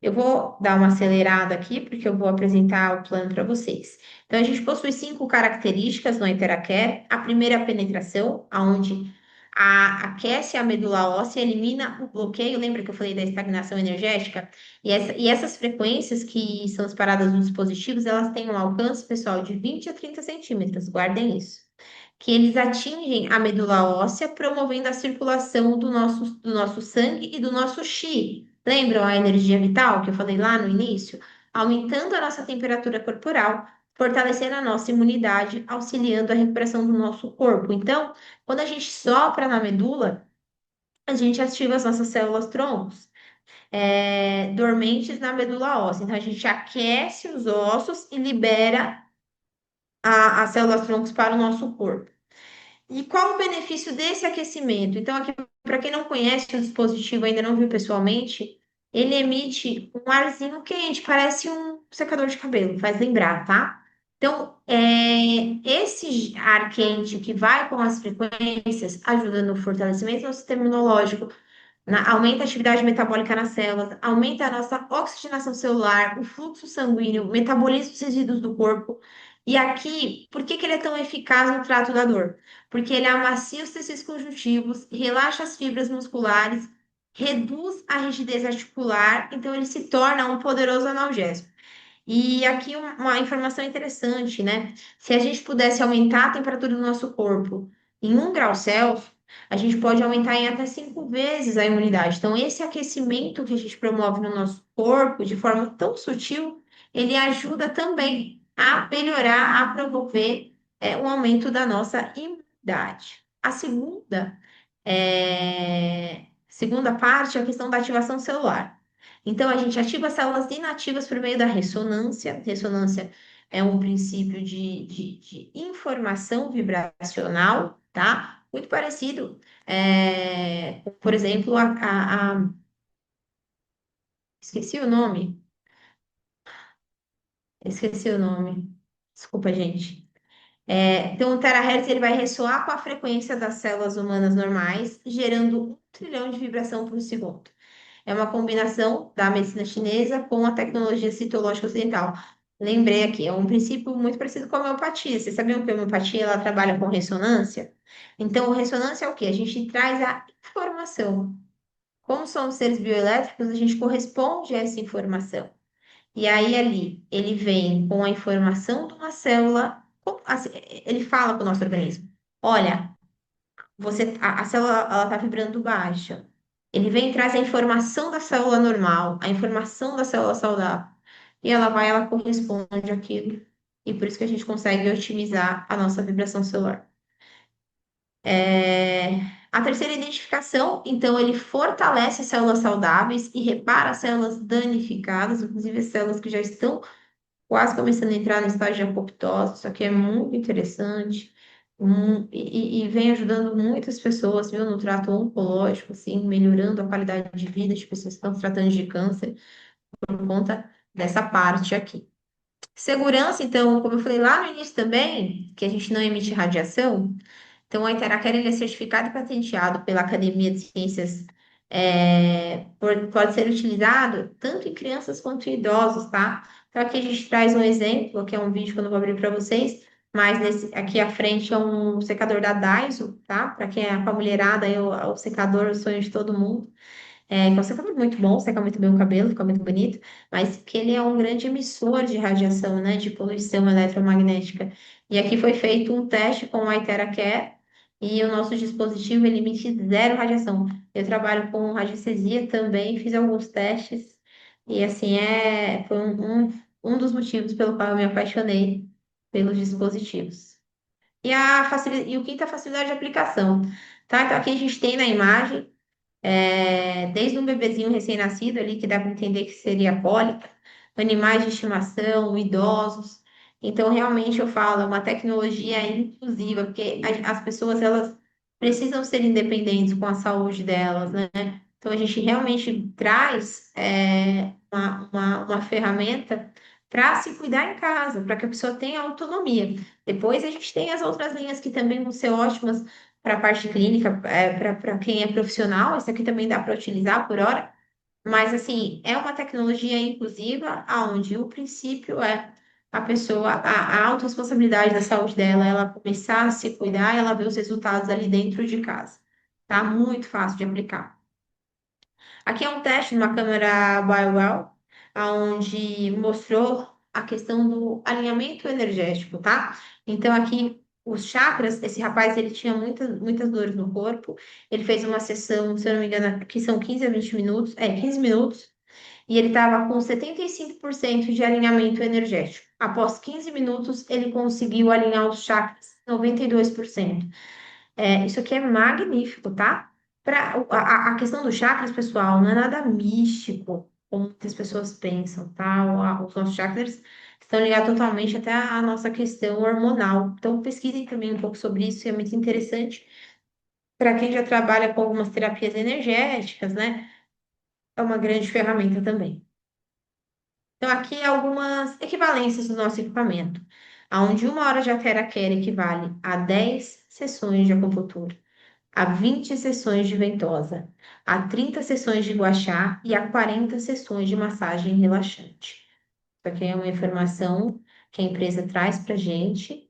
Eu vou dar uma acelerada aqui, porque eu vou apresentar o plano para vocês. Então, a gente possui 5 características no Interacare. A primeira é a penetração, onde aquece a medula óssea, elimina o bloqueio. Lembra que eu falei da estagnação energética? E essas frequências que são disparadas nos dispositivos, elas têm um alcance, pessoal, de 20 a 30 centímetros. Guardem isso. Que eles atingem a medula óssea, promovendo a circulação do nosso sangue e do nosso chi. Lembram a energia vital que eu falei lá no início? Aumentando a nossa temperatura corporal, fortalecendo a nossa imunidade, auxiliando a recuperação do nosso corpo. Então, quando a gente sopra na medula, a gente ativa as nossas células troncos, dormentes na medula óssea. Então, a gente aquece os ossos e libera as células troncos para o nosso corpo. E qual o benefício desse aquecimento? Então, aqui, para quem não conhece o dispositivo, ainda não viu pessoalmente, ele emite um arzinho quente, parece um secador de cabelo, faz lembrar, tá? Então, esse ar quente que vai com as frequências ajuda no fortalecimento do sistema imunológico, aumenta a atividade metabólica nas células, aumenta a nossa oxigenação celular, o fluxo sanguíneo, metabolismo dos resíduos do corpo. E aqui, por que que ele é tão eficaz no trato da dor? Porque ele amacia os tecidos conjuntivos, relaxa as fibras musculares, reduz a rigidez articular, então ele se torna um poderoso analgésico. E aqui uma informação interessante, né? Se a gente pudesse aumentar a temperatura do nosso corpo em 1 grau Celsius, a gente pode aumentar em até 5 vezes a imunidade. Então, esse aquecimento que a gente promove no nosso corpo de forma tão sutil, ele ajuda também a melhorar, a promover um aumento da nossa imunidade. A segunda parte é a questão da ativação celular. Então, a gente ativa as células inativas por meio da ressonância. Ressonância é um princípio de informação vibracional, tá? Muito parecido, por exemplo, esqueci o nome. Esqueci o nome. Desculpa, gente. Então, o terahertz ele vai ressoar com a frequência das células humanas normais, gerando 1 trilhão de vibração por segundo. É uma combinação da medicina chinesa com a tecnologia citológica ocidental. Lembrei aqui, é um princípio muito parecido com a homeopatia. Vocês sabiam que a homeopatia ela trabalha com ressonância? Então, ressonância é o quê? A gente traz a informação. Como somos seres bioelétricos, a gente corresponde a essa informação. E aí, ali, ele vem com a informação de uma célula, assim, ele fala com o nosso organismo. Olha, a célula ela está vibrando baixa. Ele vem e traz a informação da célula normal, a informação da célula saudável. E ela corresponde àquilo. E por isso que a gente consegue otimizar a nossa vibração celular. A terceira identificação, então, ele fortalece as células saudáveis e repara as células danificadas, inclusive as células que já estão quase começando a entrar no estágio de apoptose. Isso aqui é muito interessante. E vem ajudando muitas pessoas, viu, no trato oncológico, assim, melhorando a qualidade de vida de pessoas que estão tratando de câncer por conta dessa parte aqui. Segurança, então, como eu falei lá no início também, que a gente não emite radiação, então, a Itaquera ele é certificado e patenteado pela Academia de Ciências, pode ser utilizado tanto em crianças quanto em idosos, tá? Então, aqui a gente traz um exemplo, que é um vídeo que eu não vou abrir para vocês, mas aqui à frente é um secador da Daiso, tá? Para quem é pra mulherada, aí, o secador, o sonho de todo mundo. Que é um secador muito bom, seca muito bem o cabelo, fica muito bonito, mas que ele é um grande emissor de radiação, né? De poluição eletromagnética. E aqui foi feito um teste com o Iteracare, e o nosso dispositivo ele emite zero radiação. Eu trabalho com radiestesia também, fiz alguns testes, e assim, foi um dos motivos pelo qual eu me apaixonei pelos dispositivos. E o quinto é a facilidade de aplicação, tá? Então aqui a gente tem na imagem, desde um bebezinho recém-nascido ali, que dá para entender que seria cólica, animais de estimação, idosos. Então, realmente, eu falo, é uma tecnologia inclusiva, porque as pessoas, elas precisam ser independentes com a saúde delas, né? Então, a gente realmente traz uma ferramenta para se cuidar em casa, para que a pessoa tenha autonomia. Depois, a gente tem as outras linhas que também vão ser ótimas para a parte clínica, para quem é profissional, essa aqui também dá para utilizar por hora, mas assim, é uma tecnologia inclusiva, onde o princípio é a pessoa, a autorresponsabilidade da saúde dela, ela começar a se cuidar, ela ver os resultados ali dentro de casa. Tá muito fácil de aplicar. Aqui é um teste numa câmera BioWell, onde mostrou a questão do alinhamento energético, tá? Então, aqui, os chakras, esse rapaz, ele tinha muitas dores no corpo, ele fez uma sessão, se eu não me engano, que são 15 a 20 minutos, 15 minutos, e ele estava com 75% de alinhamento energético. Após 15 minutos, ele conseguiu alinhar os chakras 92%. Isso aqui é magnífico, tá? A questão dos chakras, pessoal, não é nada místico, como muitas pessoas pensam, tá? Os nossos chakras estão ligados totalmente até à nossa questão hormonal. Então, pesquisem também um pouco sobre isso, é muito interessante. Para quem já trabalha com algumas terapias energéticas, né? É uma grande ferramenta também. Então, aqui algumas equivalências do nosso equipamento, onde 1 hora de Atera-Care equivale a 10 sessões de acupuntura, a 20 sessões de ventosa, a 30 sessões de gua sha e a 40 sessões de massagem relaxante. Isso aqui é uma informação que a empresa traz para a gente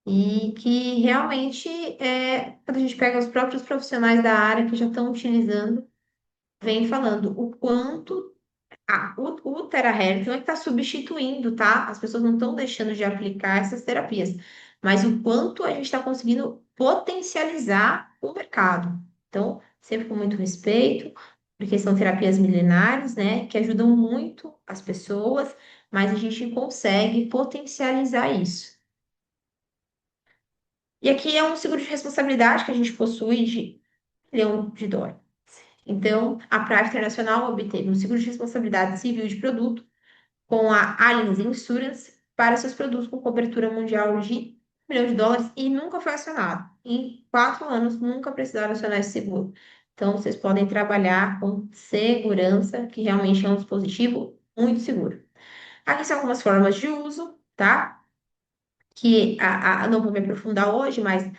e que realmente, quando a gente pega os próprios profissionais da área que já estão utilizando, vem falando o quanto o terahertz não é que está substituindo, tá? As pessoas não estão deixando de aplicar essas terapias, mas o quanto a gente está conseguindo potencializar o mercado. Então, sempre com muito respeito, porque são terapias milenares, né, que ajudam muito as pessoas, mas a gente consegue potencializar isso. E aqui é um seguro de responsabilidade que a gente possui de US$ 1 milhão. Então, a Prave Internacional obteve um seguro de responsabilidade civil de produto com a Allianz Insurance para seus produtos com cobertura mundial de US$ 1 milhão e nunca foi acionado. Em 4 anos, nunca precisaram acionar esse seguro. Então, vocês podem trabalhar com segurança, que realmente é um dispositivo muito seguro. Aqui são algumas formas de uso, tá? Que não vou me aprofundar hoje, mas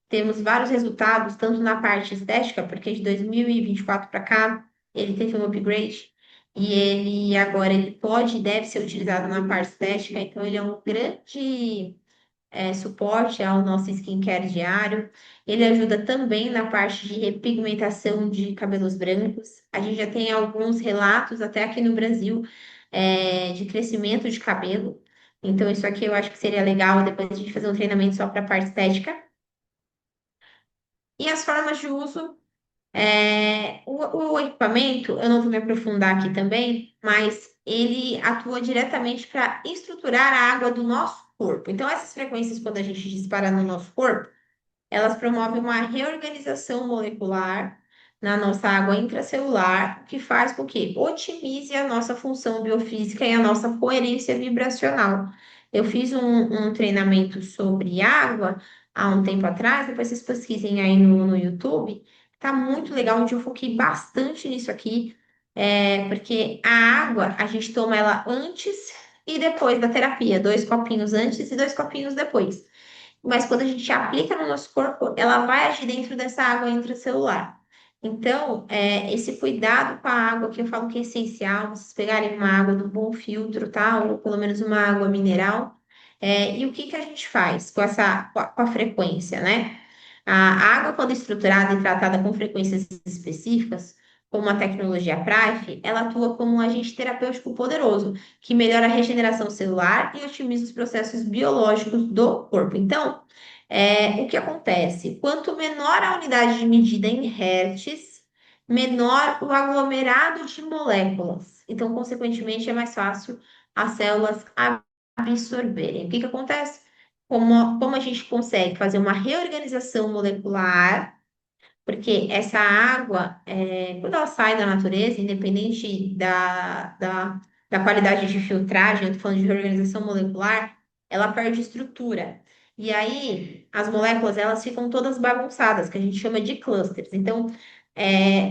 temos vários resultados, tanto na parte estética, porque de 2024 para cá, ele teve um upgrade e ele agora ele pode e deve ser utilizado na parte estética, então ele é um grande suporte ao nosso skincare diário. Ele ajuda também na parte de repigmentação de cabelos brancos. A gente já tem alguns relatos, até aqui no Brasil, de crescimento de cabelo. Então, isso aqui eu acho que seria legal depois a gente fazer um treinamento só para a parte estética. E as formas de uso, o equipamento, eu não vou me aprofundar aqui também, mas ele atua diretamente para estruturar a água do nosso corpo. Então, essas frequências, quando a gente dispara no nosso corpo, elas promovem uma reorganização molecular na nossa água intracelular, o que faz com que otimize a nossa função biofísica e a nossa coerência vibracional. Eu fiz um treinamento sobre água há um tempo atrás, depois vocês pesquisem aí no YouTube, tá muito legal, onde eu foquei bastante nisso aqui, porque a água, a gente toma ela antes e depois da terapia, 2 copinhos antes e 2 copinhos depois. Mas quando a gente aplica no nosso corpo, ela vai agir dentro dessa água intracelular. Então, esse cuidado com a água, que eu falo que é essencial, vocês pegarem uma água do bom filtro, tá? Ou pelo menos uma água mineral. E o que que a gente faz com a frequência, né? A água, quando estruturada e tratada com frequências específicas, como a tecnologia PRAF, ela atua como um agente terapêutico poderoso, que melhora a regeneração celular e otimiza os processos biológicos do corpo. Então, o que acontece? Quanto menor a unidade de medida em hertz, menor o aglomerado de moléculas. Então, consequentemente, é mais fácil as células absorverem. O que que acontece? Como a gente consegue fazer uma reorganização molecular, porque essa água, quando ela sai da natureza, independente da qualidade de filtragem, eu estou falando de reorganização molecular, ela perde estrutura. E aí, as moléculas, elas ficam todas bagunçadas, que a gente chama de clusters. Então,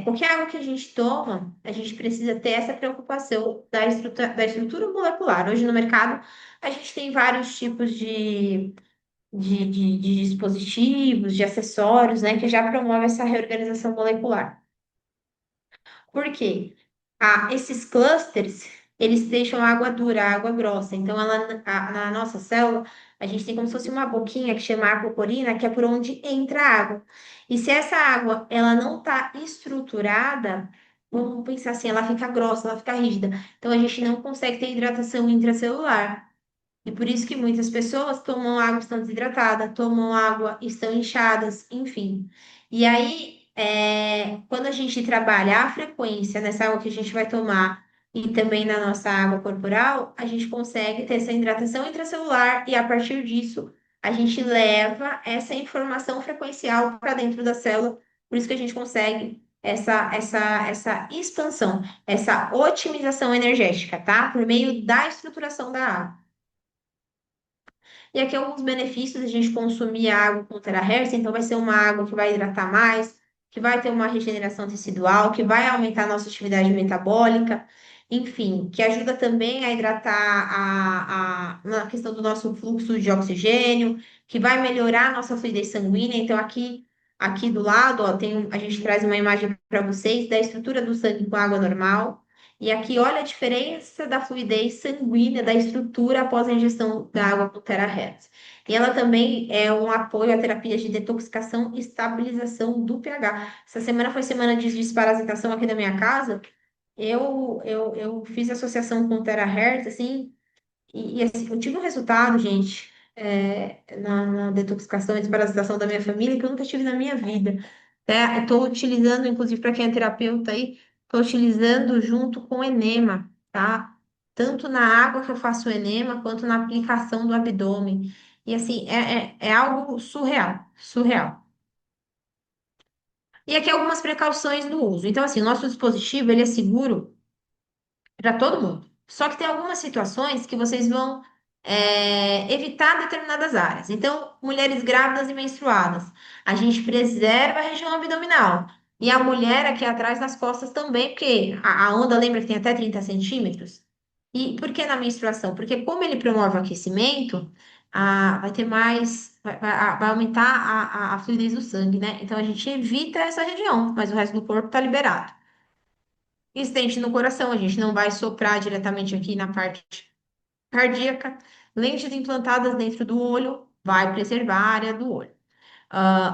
qualquer água que a gente toma, a gente precisa ter essa preocupação da estrutura molecular. Hoje no mercado, a gente tem vários tipos de dispositivos, de acessórios, né, que já promovem essa reorganização molecular. Por quê? Esses clusters, eles deixam a água dura, a água grossa. Então, na nossa célula, a gente tem como se fosse uma boquinha que chama aquaporina, que é por onde entra a água. E se essa água, ela não está estruturada, vamos pensar assim, ela fica grossa, ela fica rígida. Então, a gente não consegue ter hidratação intracelular. E por isso que muitas pessoas tomam água e estão desidratadas, tomam água e estão inchadas, enfim. E aí, quando a gente trabalha a frequência nessa água que a gente vai tomar e também na nossa água corporal, a gente consegue ter essa hidratação intracelular e a partir disso a gente leva essa informação frequencial para dentro da célula. Por isso que a gente consegue essa expansão, essa otimização energética, tá? Por meio da estruturação da água. E aqui alguns benefícios a gente consumir a água com terahertz, então vai ser uma água que vai hidratar mais, que vai ter uma regeneração tecidual, que vai aumentar a nossa atividade metabólica, enfim, que ajuda também a hidratar na questão do nosso fluxo de oxigênio, que vai melhorar a nossa fluidez sanguínea. Então aqui do lado, ó, a gente traz uma imagem para vocês da estrutura do sangue com água normal. E aqui, olha a diferença da fluidez sanguínea, da estrutura após a ingestão da água com terahertz. E ela também é um apoio a terapias de detoxificação e estabilização do pH. Essa semana foi semana de desparasitação aqui da minha casa. Eu fiz associação com o terahertz, assim, assim, eu tive um resultado, gente, na detoxificação e desparasitação da minha família que eu nunca tive na minha vida. Estou utilizando, inclusive, para quem é terapeuta aí, estou utilizando junto com enema, tá? Tanto na água que eu faço o enema, quanto na aplicação do abdômen. E assim, é algo surreal, surreal. E aqui algumas precauções no uso. Então, assim, o nosso dispositivo, ele é seguro para todo mundo. Só que tem algumas situações que vocês vão evitar determinadas áreas. Então, mulheres grávidas e menstruadas, a gente preserva a região abdominal. E a mulher aqui atrás das costas também, porque a onda lembra que tem até 30 centímetros. E por que na menstruação? Porque como ele promove o aquecimento, vai ter mais, vai aumentar a fluidez do sangue, né? Então a gente evita essa região, mas o resto do corpo está liberado. Estente no coração, a gente não vai soprar diretamente aqui na parte cardíaca. Lentes implantadas dentro do olho, vai preservar a área do olho.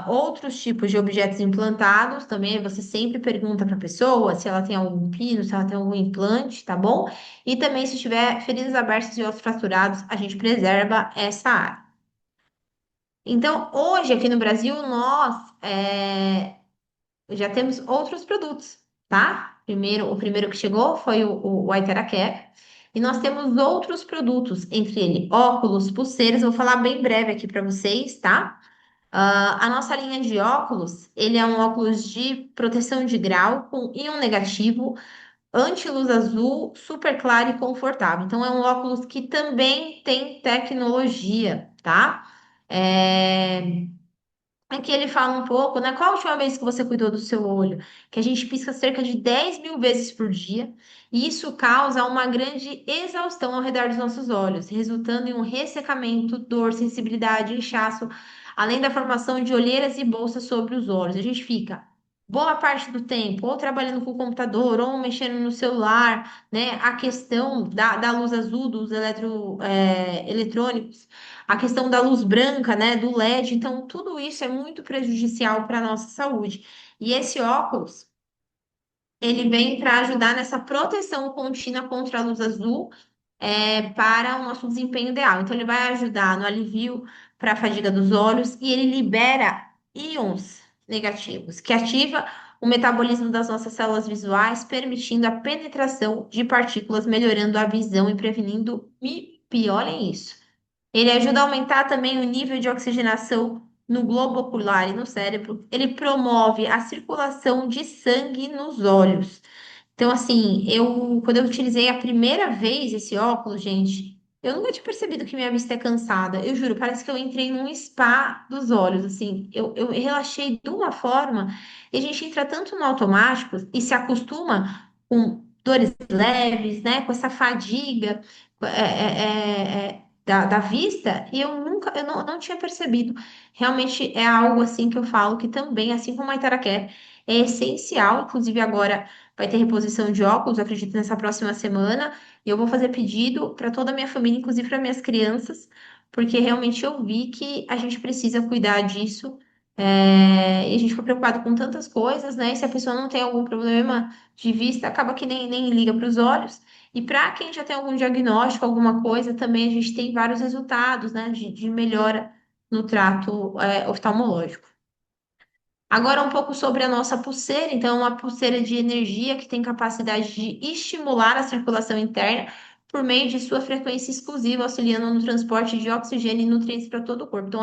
Outros tipos de objetos implantados, também você sempre pergunta para a pessoa se ela tem algum pino, se ela tem algum implante, tá bom? E também se tiver feridas abertas e ossos fraturados, a gente preserva essa área. Então, hoje aqui no Brasil, nós já temos outros produtos, tá? O primeiro que chegou foi o Aitera Care. E nós temos outros produtos, entre ele óculos, pulseiras. Eu vou falar bem breve aqui para vocês, tá? A nossa linha de óculos, ele é um óculos de proteção de grau com íon negativo, anti-luz azul, super claro e confortável. Então, é um óculos que também tem tecnologia, tá? É, Aqui ele fala um pouco, né? Qual a última vez que você cuidou do seu olho? Que a gente pisca cerca de 10 mil vezes por dia, e isso causa uma grande exaustão ao redor dos nossos olhos, resultando em um ressecamento, dor, sensibilidade, inchaço, além da formação de olheiras e bolsas sobre os olhos. A gente fica boa parte do tempo ou trabalhando com o computador ou mexendo no celular, né? A questão da luz azul, dos eletrônicos, a questão da luz branca, né, do LED, então tudo isso é muito prejudicial para a nossa saúde. E esse óculos, ele vem para ajudar nessa proteção contínua contra a luz azul, para o nosso desempenho ideal. Então, ele vai ajudar no alívio para a fadiga dos olhos e ele libera íons negativos, que ativa o metabolismo das nossas células visuais, permitindo a penetração de partículas, melhorando a visão e prevenindo míope. Olhem isso. Ele ajuda a aumentar também o nível de oxigenação no globo ocular e no cérebro. Ele promove a circulação de sangue nos olhos. Então, assim, quando eu utilizei a primeira vez esse óculos, gente, Eu nunca tinha percebido que minha vista é cansada. Eu juro, parece que eu entrei num spa dos olhos, assim. Eu relaxei de uma forma e a gente entra tanto no automático e se acostuma com dores leves, né? Com essa fadiga da vista e eu não tinha percebido. Realmente é algo assim que eu falo que também, assim como a Itaquera, é essencial. Inclusive agora vai ter reposição de óculos, eu acredito, nessa próxima semana. E eu vou fazer pedido para toda a minha família, inclusive para minhas crianças, porque realmente eu vi que a gente precisa cuidar disso. E a gente fica preocupado com tantas coisas, né? E se a pessoa não tem algum problema de vista, acaba que nem liga para os olhos. E para quem já tem algum diagnóstico, alguma coisa, também a gente tem vários resultados, né? De melhora no trato, oftalmológico. Agora, um pouco sobre a nossa pulseira. Então, é uma pulseira de energia que tem capacidade de estimular a circulação interna por meio de sua frequência exclusiva, auxiliando no transporte de oxigênio e nutrientes para todo o corpo. Então,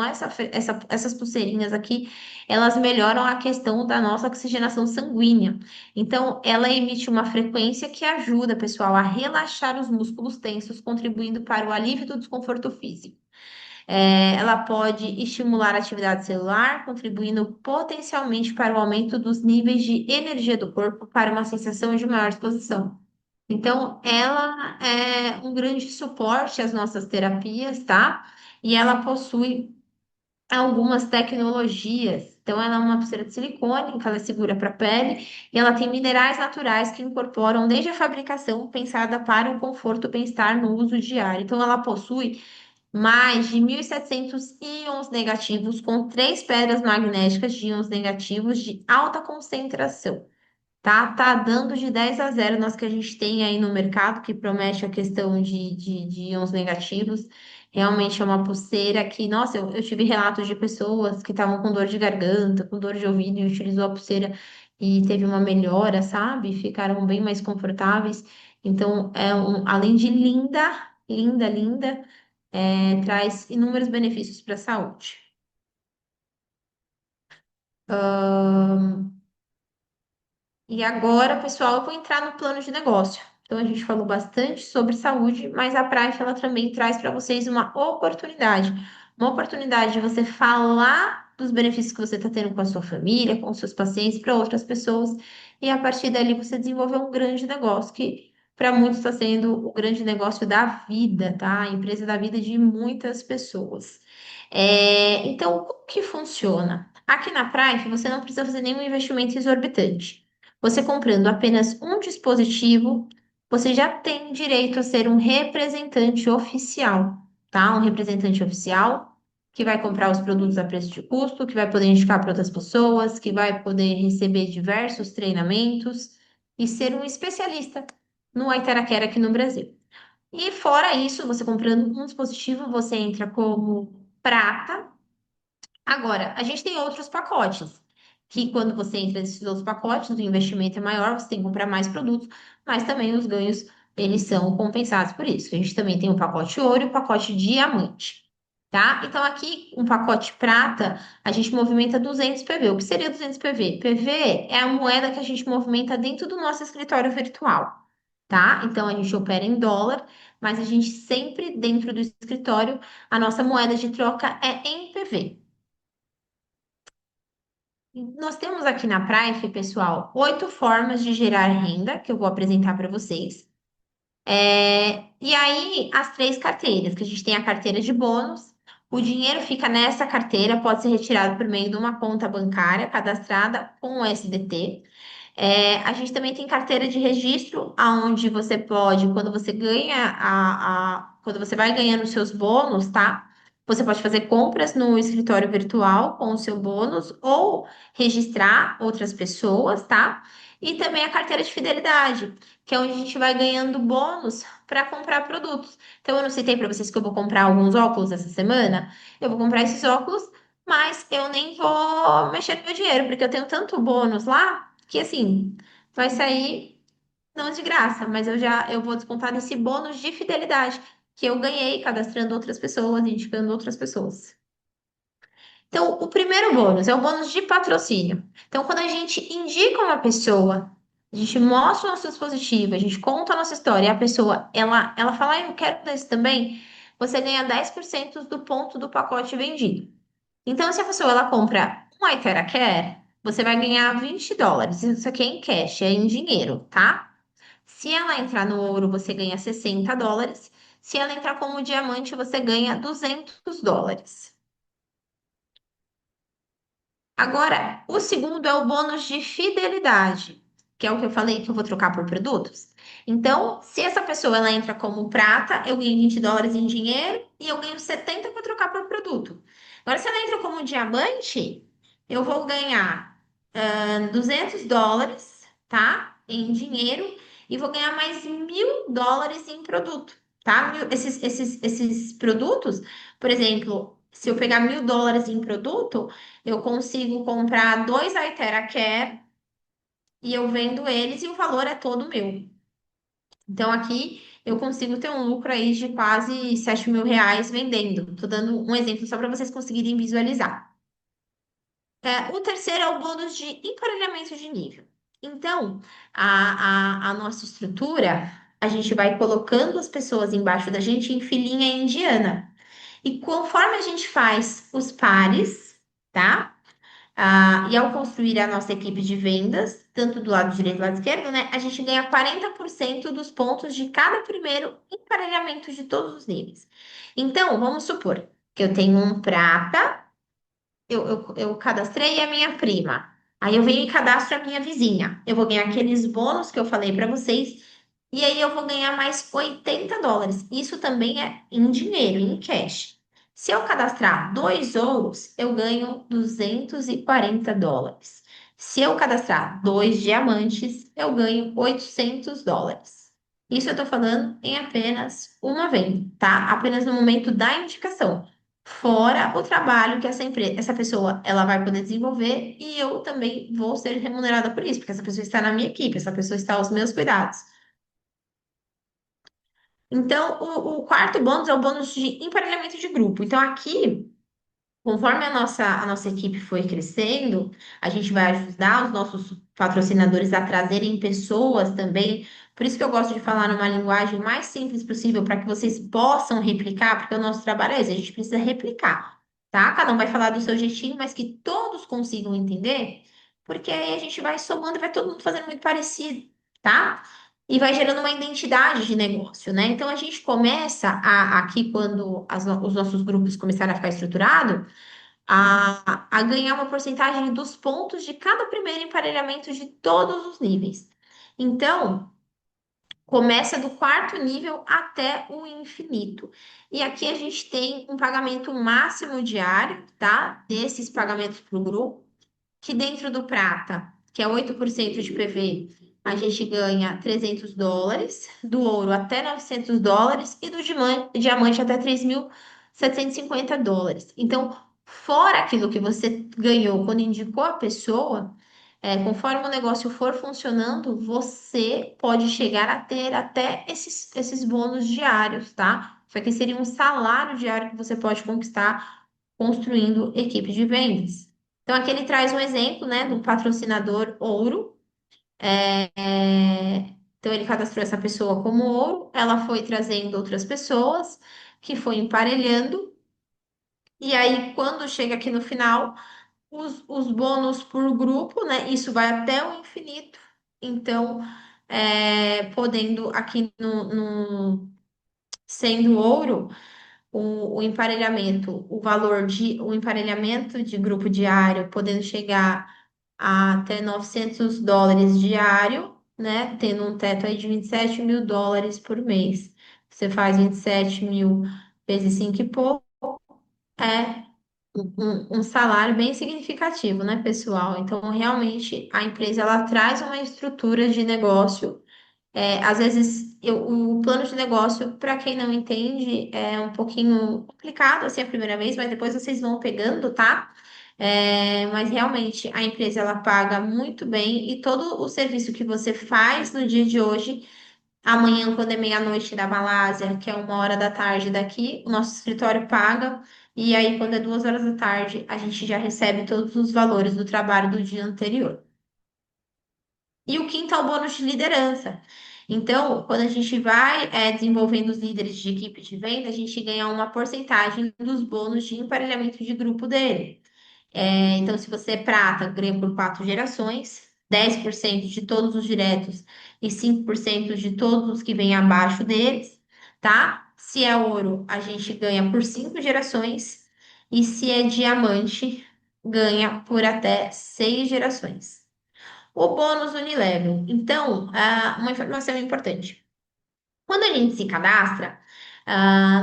essas pulseirinhas aqui, elas melhoram a questão da nossa oxigenação sanguínea. Então, ela emite uma frequência que ajuda, pessoal, a relaxar os músculos tensos, contribuindo para o alívio do desconforto físico. Ela pode estimular a atividade celular, contribuindo potencialmente para o aumento dos níveis de energia do corpo para uma sensação de maior disposição. Então, ela é um grande suporte às nossas terapias, tá? E ela possui algumas tecnologias. Então, ela é uma pulseira de silicone, que ela é segura para a pele, e ela tem minerais naturais que incorporam desde a fabricação, pensada para o conforto e bem-estar no uso diário. Então, ela possui mais de 1.700 íons negativos com três pedras magnéticas de íons negativos de alta concentração. Tá dando de 10-0 nas que a gente tem aí no mercado, que promete a questão de íons negativos. Realmente é uma pulseira que, nossa, eu tive relatos de pessoas que estavam com dor de garganta, com dor de ouvido, e utilizou a pulseira e teve uma melhora, sabe? Ficaram bem mais confortáveis. Então, além de linda, linda, linda, traz inúmeros benefícios para a saúde. E agora, pessoal, eu vou entrar no plano de negócio. Então, a gente falou bastante sobre saúde, mas a prática ela também traz para vocês uma oportunidade de você falar dos benefícios que você está tendo com a sua família, com os seus pacientes, para outras pessoas, e a partir dali você desenvolver um grande negócio, que para muitos está sendo o grande negócio da vida, tá? A empresa da vida de muitas pessoas. Então, como que funciona? Aqui na Prime, você não precisa fazer nenhum investimento exorbitante. Você comprando apenas um dispositivo, você já tem direito a ser um representante oficial, tá? Um representante oficial que vai comprar os produtos a preço de custo, que vai poder indicar para outras pessoas, que vai poder receber diversos treinamentos e ser um especialista no Itaquera aqui no Brasil. E fora isso, você comprando um dispositivo, você entra como prata. Agora, a gente tem outros pacotes, que quando você entra nesses outros pacotes, o investimento é maior, você tem que comprar mais produtos, mas também os ganhos, eles são compensados por isso. A gente também tem o pacote ouro e o pacote diamante, tá? Então, aqui, um pacote prata, a gente movimenta 200 PV. O que seria 200 PV? PV é a moeda que a gente movimenta dentro do nosso escritório virtual, tá? Então, a gente opera em dólar, mas a gente sempre, dentro do escritório, a nossa moeda de troca é em PV. Nós temos aqui na Price, pessoal, 8 formas de gerar renda que eu vou apresentar para vocês. E aí, as 3 carteiras, que a gente tem a carteira de bônus. O dinheiro fica nessa carteira, pode ser retirado por meio de uma conta bancária cadastrada com o SDT. A gente também tem carteira de registro, aonde você pode, quando você ganha quando você vai ganhando os seus bônus, tá? Você pode fazer compras no escritório virtual com o seu bônus ou registrar outras pessoas, tá? E também a carteira de fidelidade, que é onde a gente vai ganhando bônus para comprar produtos. Então, eu não citei para vocês que eu vou comprar alguns óculos essa semana. Eu vou comprar esses óculos, mas eu nem vou mexer no meu dinheiro, porque eu tenho tanto bônus lá que assim vai sair não de graça, mas eu vou descontar nesse bônus de fidelidade que eu ganhei cadastrando outras pessoas, indicando outras pessoas. Então, o primeiro bônus é o bônus de patrocínio. Então, quando a gente indica uma pessoa A gente mostra o nosso dispositivo, a gente conta a nossa história, e a pessoa, ela fala, eu quero desse também, você ganha 10% do ponto do pacote vendido. Então, se a pessoa ela compra um iTera Care, você vai ganhar US$ 20. Isso aqui é em cash, é em dinheiro, tá? Se ela entrar no ouro, você ganha US$ 60. Se ela entrar como diamante, você ganha US$ 200. Agora, o segundo é o bônus de fidelidade, que é o que eu falei que eu vou trocar por produtos. Então, se essa pessoa ela entra como prata, eu ganho US$ 20 em dinheiro e eu ganho 70 para trocar por produto. Agora, se ela entra como diamante, eu vou ganhar US$ 200, tá? Em dinheiro e vou ganhar mais US$ 1.000 em produto, tá? Esses produtos, por exemplo, se eu pegar US$ 1.000 em produto eu consigo comprar dois Itera Care e eu vendo eles e o valor é todo meu. Então aqui eu consigo ter um lucro aí de quase R$ 7.000 vendendo. Estou dando um exemplo só para vocês conseguirem visualizar. O terceiro é o bônus de emparelhamento de nível. Então, a nossa estrutura, a gente vai colocando as pessoas embaixo da gente em filinha indiana. E conforme a gente faz os pares, tá? E ao construir a nossa equipe de vendas, tanto do lado direito e do lado esquerdo, né, a gente ganha 40% dos pontos de cada primeiro emparelhamento de todos os níveis. Então, vamos supor que eu tenho um prata, eu cadastrei a minha prima. Aí eu venho e cadastro a minha vizinha. Eu vou ganhar aqueles bônus que eu falei para vocês. E aí eu vou ganhar mais US$ 80. Isso também é em dinheiro, em cash. Se eu cadastrar dois ouros, eu ganho US$ 240. Se eu cadastrar dois diamantes, eu ganho US$ 800. Isso eu estou falando em apenas uma venda, tá? Apenas no momento da indicação. Fora o trabalho que essa pessoa ela vai poder desenvolver e eu também vou ser remunerada por isso, porque essa pessoa está na minha equipe, essa pessoa está aos meus cuidados. Então, o quarto bônus é o bônus de emparelhamento de grupo. Então, aqui conforme a nossa equipe foi crescendo, a gente vai ajudar os nossos patrocinadores a trazerem pessoas também. Por isso que eu gosto de falar numa linguagem mais simples possível, para que vocês possam replicar, porque o nosso trabalho é esse, a gente precisa replicar, tá? Cada um vai falar do seu jeitinho, mas que todos consigam entender, porque aí a gente vai somando e vai todo mundo fazendo muito parecido, tá? E vai gerando uma identidade de negócio, né? Então a gente começa aqui, quando os nossos grupos começaram a ficar estruturados, a ganhar uma porcentagem dos pontos de cada primeiro emparelhamento de todos os níveis. Então, começa do quarto nível até o infinito. E aqui a gente tem um pagamento máximo diário, tá? Desses pagamentos para o grupo, que dentro do prata, que é 8% de PV, a gente ganha US$ 300, do ouro até US$ 900 e do diamante até US$ 3.750. Então, fora aquilo que você ganhou quando indicou a pessoa, conforme o negócio for funcionando, você pode chegar a ter até esses bônus diários, tá? Isso aqui seria um salário diário que você pode conquistar construindo equipe de vendas. Então, aqui ele traz um exemplo, né, do patrocinador ouro. Então, ele cadastrou essa pessoa como ouro, ela foi trazendo outras pessoas, que foi emparelhando, e aí, quando chega aqui no final, os bônus por grupo, né, isso vai até o infinito. Então, podendo aqui sendo ouro, o emparelhamento, o emparelhamento de grupo diário, podendo chegar até US$ 900 diário, né? Tendo um teto aí de US$ 27.000 por mês. Você faz 27 mil vezes 5 e pouco, é um salário bem significativo, né, pessoal? Então, realmente, a empresa, ela traz uma estrutura de negócio. Às vezes, o plano de negócio, para quem não entende, é um pouquinho complicado, assim, a primeira vez, mas depois vocês vão pegando, tá? Mas realmente a empresa ela paga muito bem e todo o serviço que você faz no dia de hoje, amanhã, quando é meia-noite da Malásia, que é 1 hora da tarde daqui, o nosso escritório paga, e aí quando é 2 horas da tarde, a gente já recebe todos os valores do trabalho do dia anterior. E o quinto é o bônus de liderança. Então, quando a gente vai desenvolvendo os líderes de equipe de venda, a gente ganha uma porcentagem dos bônus de emparelhamento de grupo dele. Então, se você é prata, ganha por 4 gerações, 10% de todos os diretos e 5% de todos os que vêm abaixo deles, tá? Se é ouro, a gente ganha por 5 gerações, e se é diamante, ganha por até 6 gerações. O bônus Unilevel. Então, uma informação importante. Quando a gente se cadastra,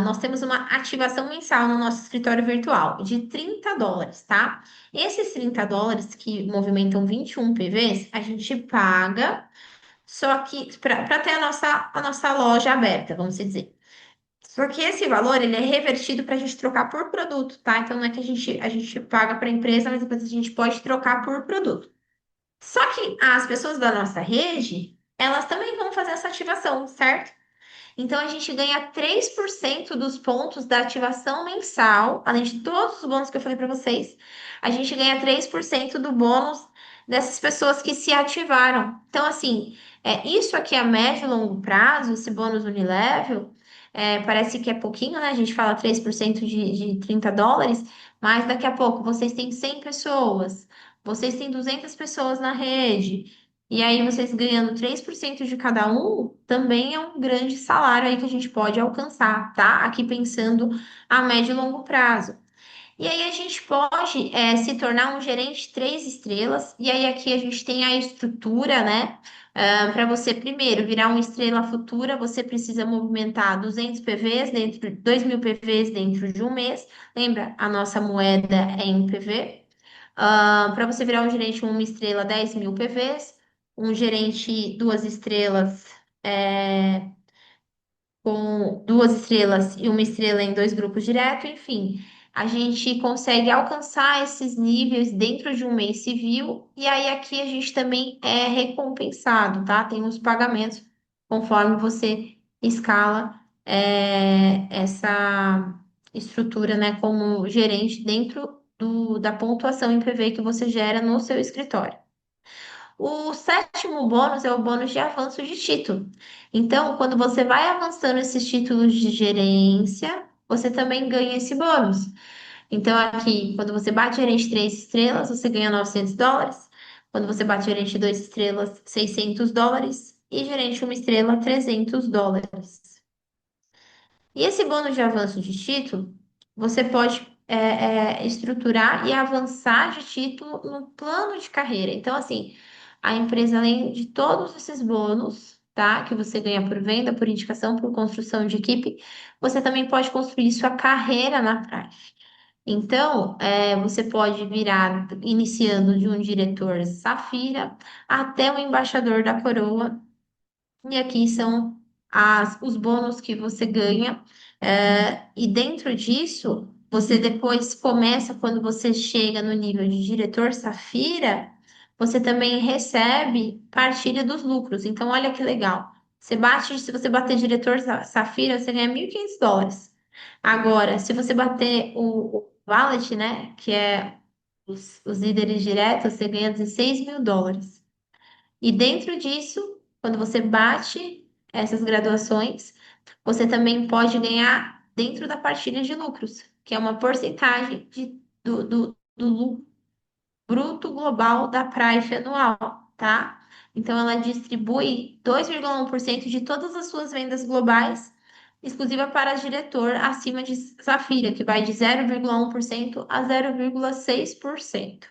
nós temos uma ativação mensal no nosso escritório virtual de US$ 30, tá? Esses US$ 30 que movimentam 21 PVs, a gente paga, só que para ter a nossa loja aberta, vamos dizer. Só que esse valor ele é revertido para a gente trocar por produto, tá? Então não é que a gente paga para a empresa, mas depois a gente pode trocar por produto. Só que as pessoas da nossa rede, elas também vão fazer essa ativação, certo? Então, a gente ganha 3% dos pontos da ativação mensal, além de todos os bônus que eu falei para vocês. A gente ganha 3% do bônus dessas pessoas que se ativaram. Então, assim, isso aqui a médio e longo prazo, esse bônus Unilevel, parece que é pouquinho, né? A gente fala 3% de US$ 30, mas daqui a pouco vocês têm 100 pessoas, vocês têm 200 pessoas na rede. E aí, vocês ganhando 3% de cada um, também é um grande salário aí que a gente pode alcançar, tá? Aqui pensando a médio e longo prazo. E aí, a gente pode se tornar um gerente 3 estrelas. E aí, aqui a gente tem a estrutura, né? Para você, primeiro, virar uma estrela futura, você precisa movimentar 200 PVs dentro, 2.000 PVs dentro de um mês. Lembra, a nossa moeda é em PV. Para você virar um gerente 1 estrela, 10.000 PVs. Um gerente 2 estrelas, com 2 estrelas e 1 estrela em 2 grupos direto. Enfim, a gente consegue alcançar esses níveis dentro de um mês civil. E aí aqui a gente também é recompensado, tá? Tem os pagamentos conforme você escala essa estrutura, né, como gerente dentro da pontuação em PV que você gera no seu escritório. O sétimo bônus é o bônus de avanço de título. Então, quando você vai avançando esses títulos de gerência, você também ganha esse bônus. Então, aqui, quando você bate gerente 3 estrelas, você ganha US$ 900. Quando você bate gerente 2 estrelas, US$ 600. E gerente 1 estrela, US$ 300. E esse bônus de avanço de título, você pode estruturar e avançar de título no plano de carreira. Então, assim, a empresa, além de todos esses bônus, tá, que você ganha por venda, por indicação, por construção de equipe, você também pode construir sua carreira na praia. Então, você pode virar, iniciando de um diretor Safira até o embaixador da coroa, e aqui são os bônus que você ganha. E dentro disso, você depois começa, quando você chega no nível de diretor Safira, você também recebe partilha dos lucros. Então, olha que legal. Se você bater diretor Safira, você ganha US$ 1.500. Agora, se você bater o Wallet, né, que é os líderes diretos, você ganha US$ 16.000. E dentro disso, quando você bate essas graduações, você também pode ganhar dentro da partilha de lucros, que é uma porcentagem do lucro bruto global da Price anual, tá? Então, ela distribui 2,1% de todas as suas vendas globais, exclusiva para diretor acima de Safira, que vai de 0,1% a 0,6%.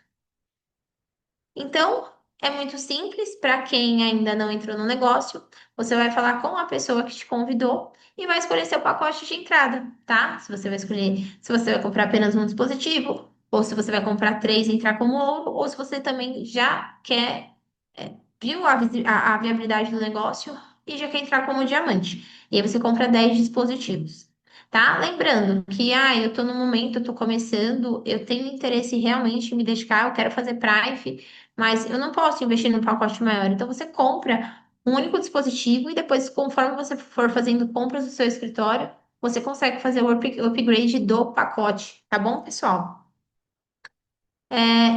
Então, é muito simples para quem ainda não entrou no negócio. Você vai falar com a pessoa que te convidou e vai escolher seu pacote de entrada, tá? Se você vai escolher, se você vai comprar apenas um dispositivo, ou se você vai comprar três e entrar como ouro, ou se você também já quer, viu a viabilidade do negócio e já quer entrar como diamante. E aí você compra 10 dispositivos. Tá? Lembrando que, eu tô no momento, eu tô começando, eu tenho interesse realmente em me dedicar, eu quero fazer Prive, mas eu não posso investir num pacote maior. Então, você compra um único dispositivo e depois, conforme você for fazendo compras no seu escritório, você consegue fazer o upgrade do pacote, tá bom, pessoal?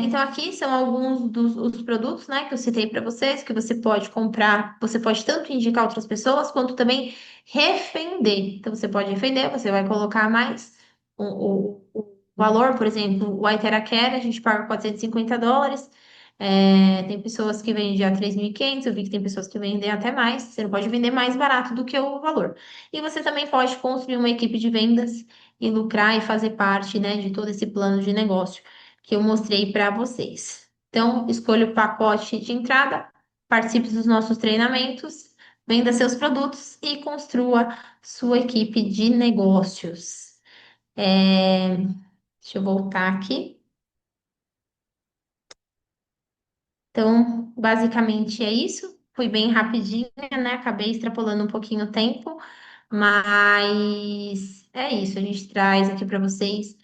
Então, aqui são alguns dos os produtos, né, que eu citei para vocês, que você pode comprar. Você pode tanto indicar outras pessoas, quanto também refender. Então, você pode refender, você vai colocar mais o valor, por exemplo, o Iteracare, a gente paga US$ 450. Tem pessoas que vendem a 3.500. Eu vi que tem pessoas que vendem até mais. Você não pode vender mais barato do que o valor. E você também pode construir uma equipe de vendas e lucrar e fazer parte, né, de todo esse plano de negócio que eu mostrei para vocês. Então, escolha o pacote de entrada, participe dos nossos treinamentos, venda seus produtos e construa sua equipe de negócios. Deixa eu voltar aqui. Então, basicamente é isso. Fui bem rapidinha, né? Acabei extrapolando um pouquinho o tempo, mas é isso. A gente traz aqui para vocês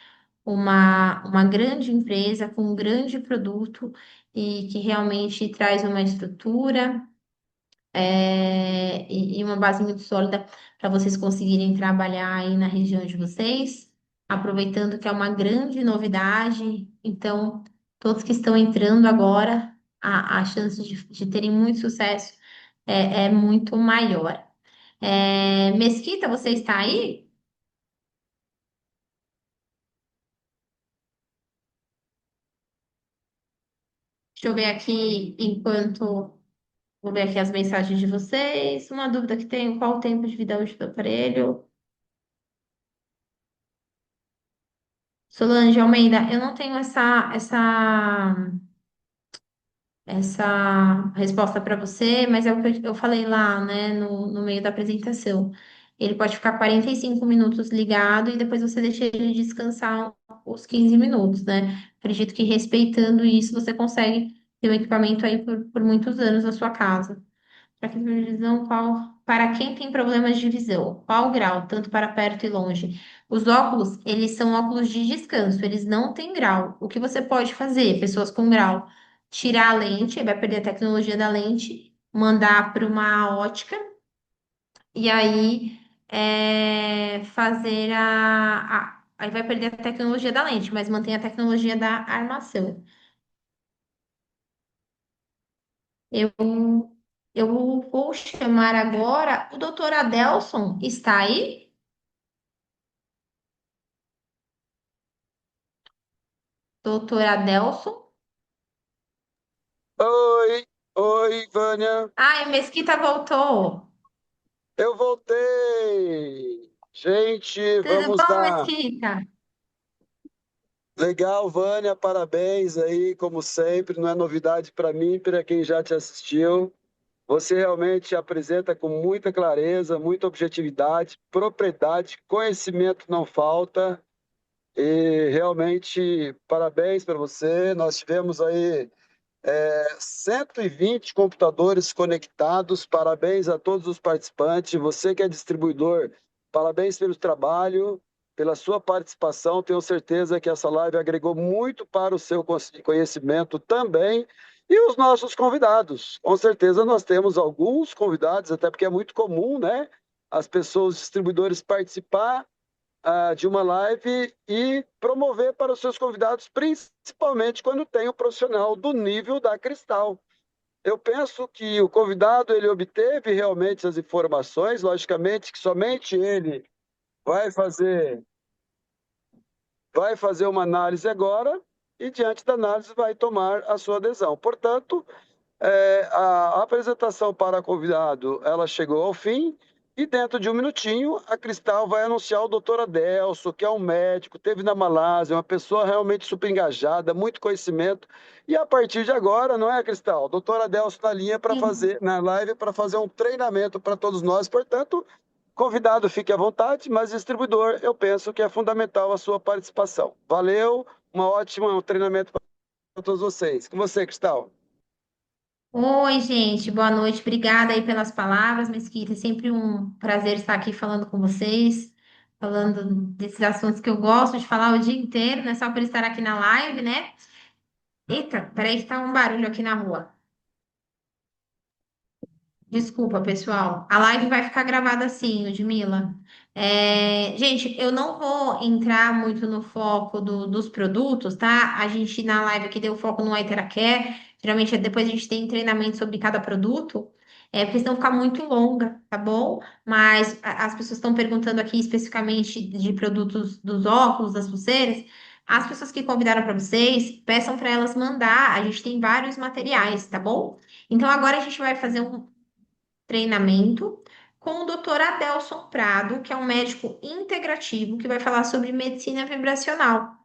uma grande empresa com um grande produto e que realmente traz uma estrutura, e uma base muito sólida para vocês conseguirem trabalhar aí na região de vocês, aproveitando que é uma grande novidade. Então, todos que estão entrando agora, a chance de terem muito sucesso é muito maior. Mesquita, você está aí? Deixa eu ver aqui enquanto. Vou ver aqui as mensagens de vocês. Uma dúvida que tenho: qual o tempo de vida útil do aparelho? Solange Almeida, eu não tenho essa resposta para você, mas é o que eu falei lá, né, no meio da apresentação. Ele pode ficar 45 minutos ligado e depois você deixa ele descansar os 15 minutos, né? Acredito que respeitando isso, você consegue ter um equipamento aí por muitos anos na sua casa. Para quem tem visão, para quem tem problemas de visão, qual o grau, tanto para perto e longe? Os óculos, eles são óculos de descanso, eles não têm grau. O que você pode fazer, pessoas com grau, tirar a lente, aí vai perder a tecnologia da lente, mandar para uma ótica e aí fazer aí vai perder a tecnologia da lente, mas mantém a tecnologia da armação. Eu, eu vou chamar agora o doutor Adelson. Está aí? Doutor Adelson? Oi, oi, Vânia. Ai, Mesquita voltou. Eu voltei. Gente, Tudo vamos bom, lá. Mesquita? Legal, Vânia, parabéns aí, como sempre. Não é novidade para mim, para quem já te assistiu. Você realmente apresenta com muita clareza, muita objetividade, propriedade, conhecimento não falta. E realmente, parabéns para você. Nós tivemos aí 120 computadores conectados. Parabéns a todos os participantes. Você que é distribuidor, parabéns pelo trabalho, pela sua participação. Tenho certeza que essa live agregou muito para o seu conhecimento também. E os nossos convidados. Com certeza nós temos alguns convidados, até porque é muito comum, né? As pessoas, os distribuidores, participar de uma live e promover para os seus convidados, principalmente quando tem um profissional do nível da Cristal. Eu penso que o convidado ele obteve realmente as informações, logicamente que somente ele vai fazer vai fazer uma análise agora e diante da análise vai tomar a sua adesão. Portanto, a apresentação para convidado, ela chegou ao fim e dentro de um minutinho a Cristal vai anunciar o doutor Adelso, que é um médico, teve na Malásia, uma pessoa realmente super engajada, muito conhecimento. E a partir de agora, não é, Cristal? O doutor Adelso na linha para Sim. fazer, na live, para fazer um treinamento para todos nós. Portanto, convidado, fique à vontade, mas distribuidor, eu penso que é fundamental a sua participação. Valeu, uma ótima um treinamento para todos vocês. Com você, Cristal. Oi, gente, boa noite. Obrigada aí pelas palavras, Mesquita. É sempre um prazer estar aqui falando com vocês, falando desses assuntos que eu gosto de falar o dia inteiro, não é só por estar aqui na live, né? Eita, peraí que tá um barulho aqui na rua. Desculpa, pessoal. A live vai ficar gravada assim, Ludmila. Gente, eu não vou entrar muito no foco dos produtos, tá? A gente na live aqui deu foco no Iteracare. Geralmente depois a gente tem treinamento sobre cada produto, porque senão fica muito longa, tá bom? Mas as pessoas estão perguntando aqui especificamente de produtos dos óculos, das pulseiras. As pessoas que convidaram para vocês, peçam para elas mandar. A gente tem vários materiais, tá bom? Então agora a gente vai fazer um treinamento com o Dr. Adelson Prado, que é um médico integrativo que vai falar sobre medicina vibracional,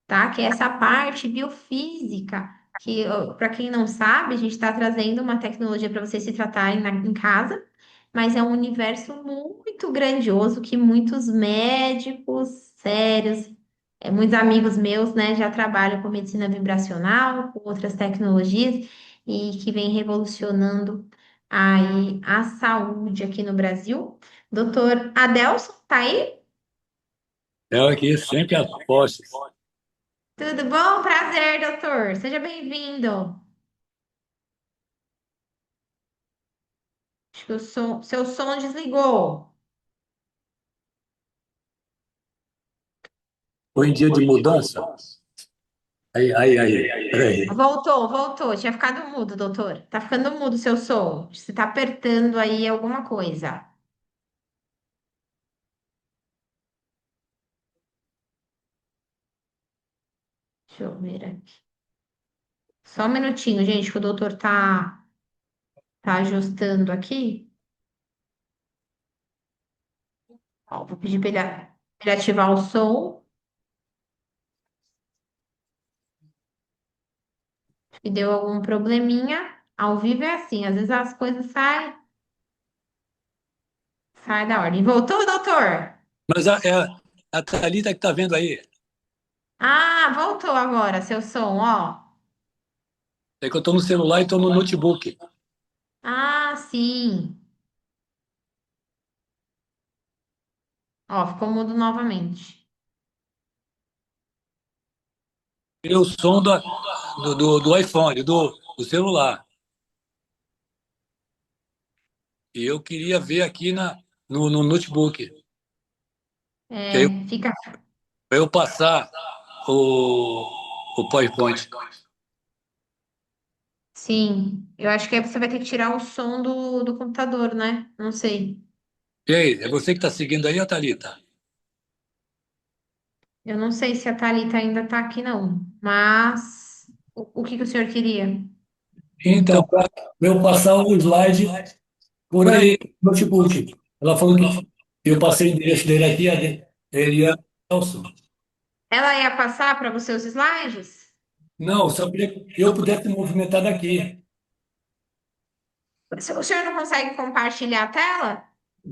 tá? Que é essa parte biofísica, que, para quem não sabe, a gente está trazendo uma tecnologia para vocês se tratarem em casa, mas é um universo muito grandioso que muitos médicos sérios, muitos amigos meus, né, já trabalham com medicina vibracional, com outras tecnologias, e que vem revolucionando aí a saúde aqui no Brasil. Doutor Adelson, tá aí? Eu aqui sempre aposto. Tudo bom? Prazer, doutor. Seja bem-vindo. Acho que seu som desligou. Foi em dia de mudança. Aí. Peraí. Voltou. Tinha ficado mudo, doutor. Tá ficando mudo o seu som. Você tá apertando aí alguma coisa. Deixa eu ver aqui. Só um minutinho, gente, que o doutor tá ajustando aqui. Ó, vou pedir pra ele ativar o som. Se deu algum probleminha. Ao vivo é assim, às vezes as coisas saem da ordem. Voltou, doutor? Mas a Thalita que está vendo aí, Ah, voltou agora, seu som, ó. é que eu estou no celular e estou no notebook. Ah, sim. Ó, ficou mudo novamente. E o som do iPhone, do celular. E eu queria ver aqui no notebook. Que aí Fica. para eu passar o PowerPoint. Sim. Eu acho que aí você vai ter que tirar o som do computador, né? Não sei. E aí, é você que está seguindo aí, Thalita? Eu não sei se a Thalita ainda tá aqui, não. Mas o que que o senhor queria? Então, para eu passar o slide por aí, no notebook. Ela falou que eu passei o endereço dele aqui, ele ia. Ela ia passar para você os slides? Não, só queria que eu pudesse movimentar daqui. O senhor não consegue compartilhar a tela?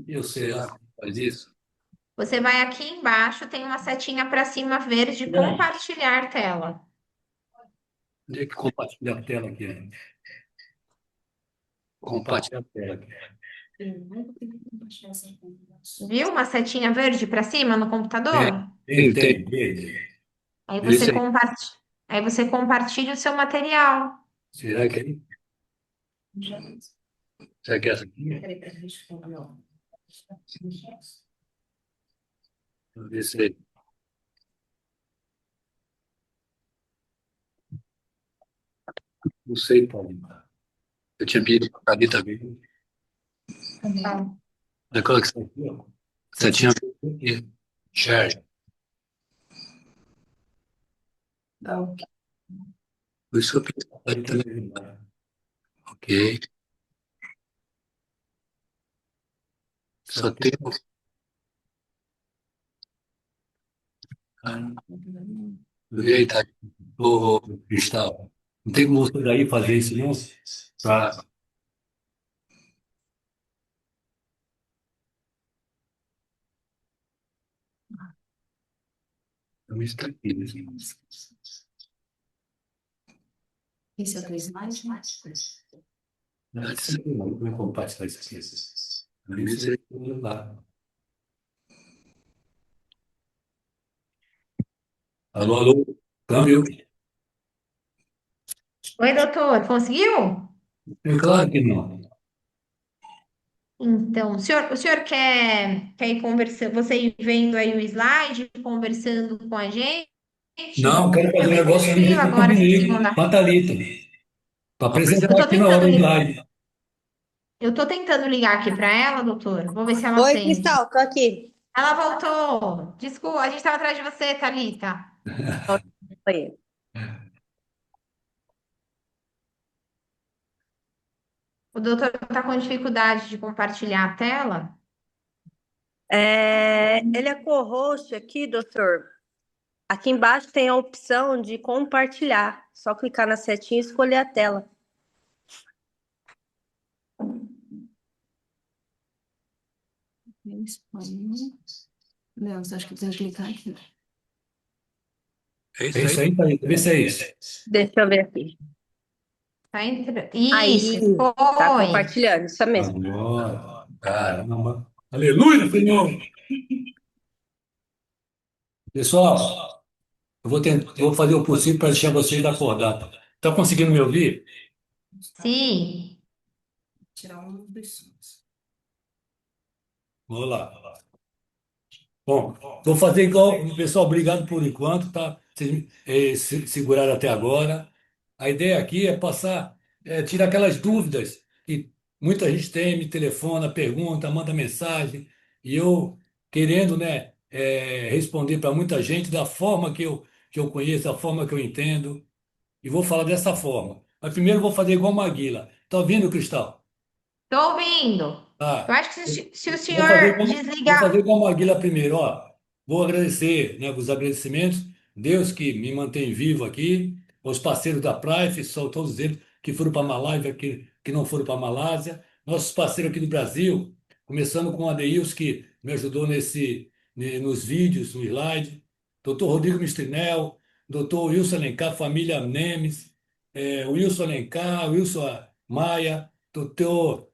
Eu sei lá como faz isso. Você vai aqui embaixo, tem uma setinha para cima verde, Peraí, compartilhar tela. onde é que compartilha a tela aqui? Compartilha a tela aqui. Viu uma setinha verde para cima no computador? Tem. Aí você Isso aí. compartilha, aí você compartilha o seu material. Será que é? Será que é essa aqui? Vamos ver se. Não sei, Paulo. Eu tinha pedido para a Thalita ver. Então, Daquela que você tinha aqui. Share. Por isso que eu pedi para a Thalita ver. Ok. Só tem. E aí, tá? Ô, Cristal, não tem como você daí fazer isso, não? Pra... Não está aqui, né? Esse é o teu slide? Não, isso aqui não, como é compartilhar isso aqui? Isso aí, lá. Alô, câmbio? oi, doutor, conseguiu? É claro que não. Então, o senhor quer ir conversando, você ir vendo aí o slide, conversando com a gente? Não, quero É fazer um bem negócio do tranquilo jeito que eu agora, essa combinei segunda. com a Thalita, para Eu apresentar tô aqui na hora tentando, o slide. eu tô tentando ligar aqui para ela, doutor. Vou ver se ela Oi, atende. Cristal, tô aqui. Ela voltou. Desculpa, a gente estava atrás de você, Thalita. Oi. O doutor está com dificuldade de compartilhar a tela. Ele é co-host aqui, doutor. Aqui embaixo tem a opção de compartilhar. Só clicar na setinha e escolher a tela. Espanha. Não, você acha que precisa clicar aqui? É isso aí, Thalita, vê se é isso. Deixa eu ver aqui. Tá entrando. Aí, Isso, tá foi. compartilhando, isso mesmo. Agora, caramba. Aleluia, Senhor. Pessoal, eu vou fazer o possível para deixar vocês acordados. Está conseguindo me ouvir? Sim. Tirar um dos sons. Vamos lá. Bom, vou fazer igual. Pessoal, obrigado por enquanto, tá? Vocês seguraram até agora. A ideia aqui é passar, tirar aquelas dúvidas que muita gente tem, me telefona, pergunta, manda mensagem, e eu querendo, né, responder para muita gente da forma que eu conheço, da forma que eu entendo, e vou falar dessa forma. Mas primeiro eu vou fazer igual Maguila. Tá ouvindo, Cristal? Tô ouvindo. Eu Ah, acho que se o vou fazer senhor vou fazer desligar. como a Maguila primeiro, ó. Vou agradecer, né, os agradecimentos. Deus que me mantém vivo aqui, os parceiros da Prife, são todos eles que foram para a Malásia, que não foram para a Malásia. Nossos parceiros aqui do Brasil, começando com o Adeils, que me ajudou nos vídeos, no slide. Doutor Rodrigo Mistrinel, doutor Wilson Alencar, família Nemes, Wilson Alencar, Wilson Maia, doutor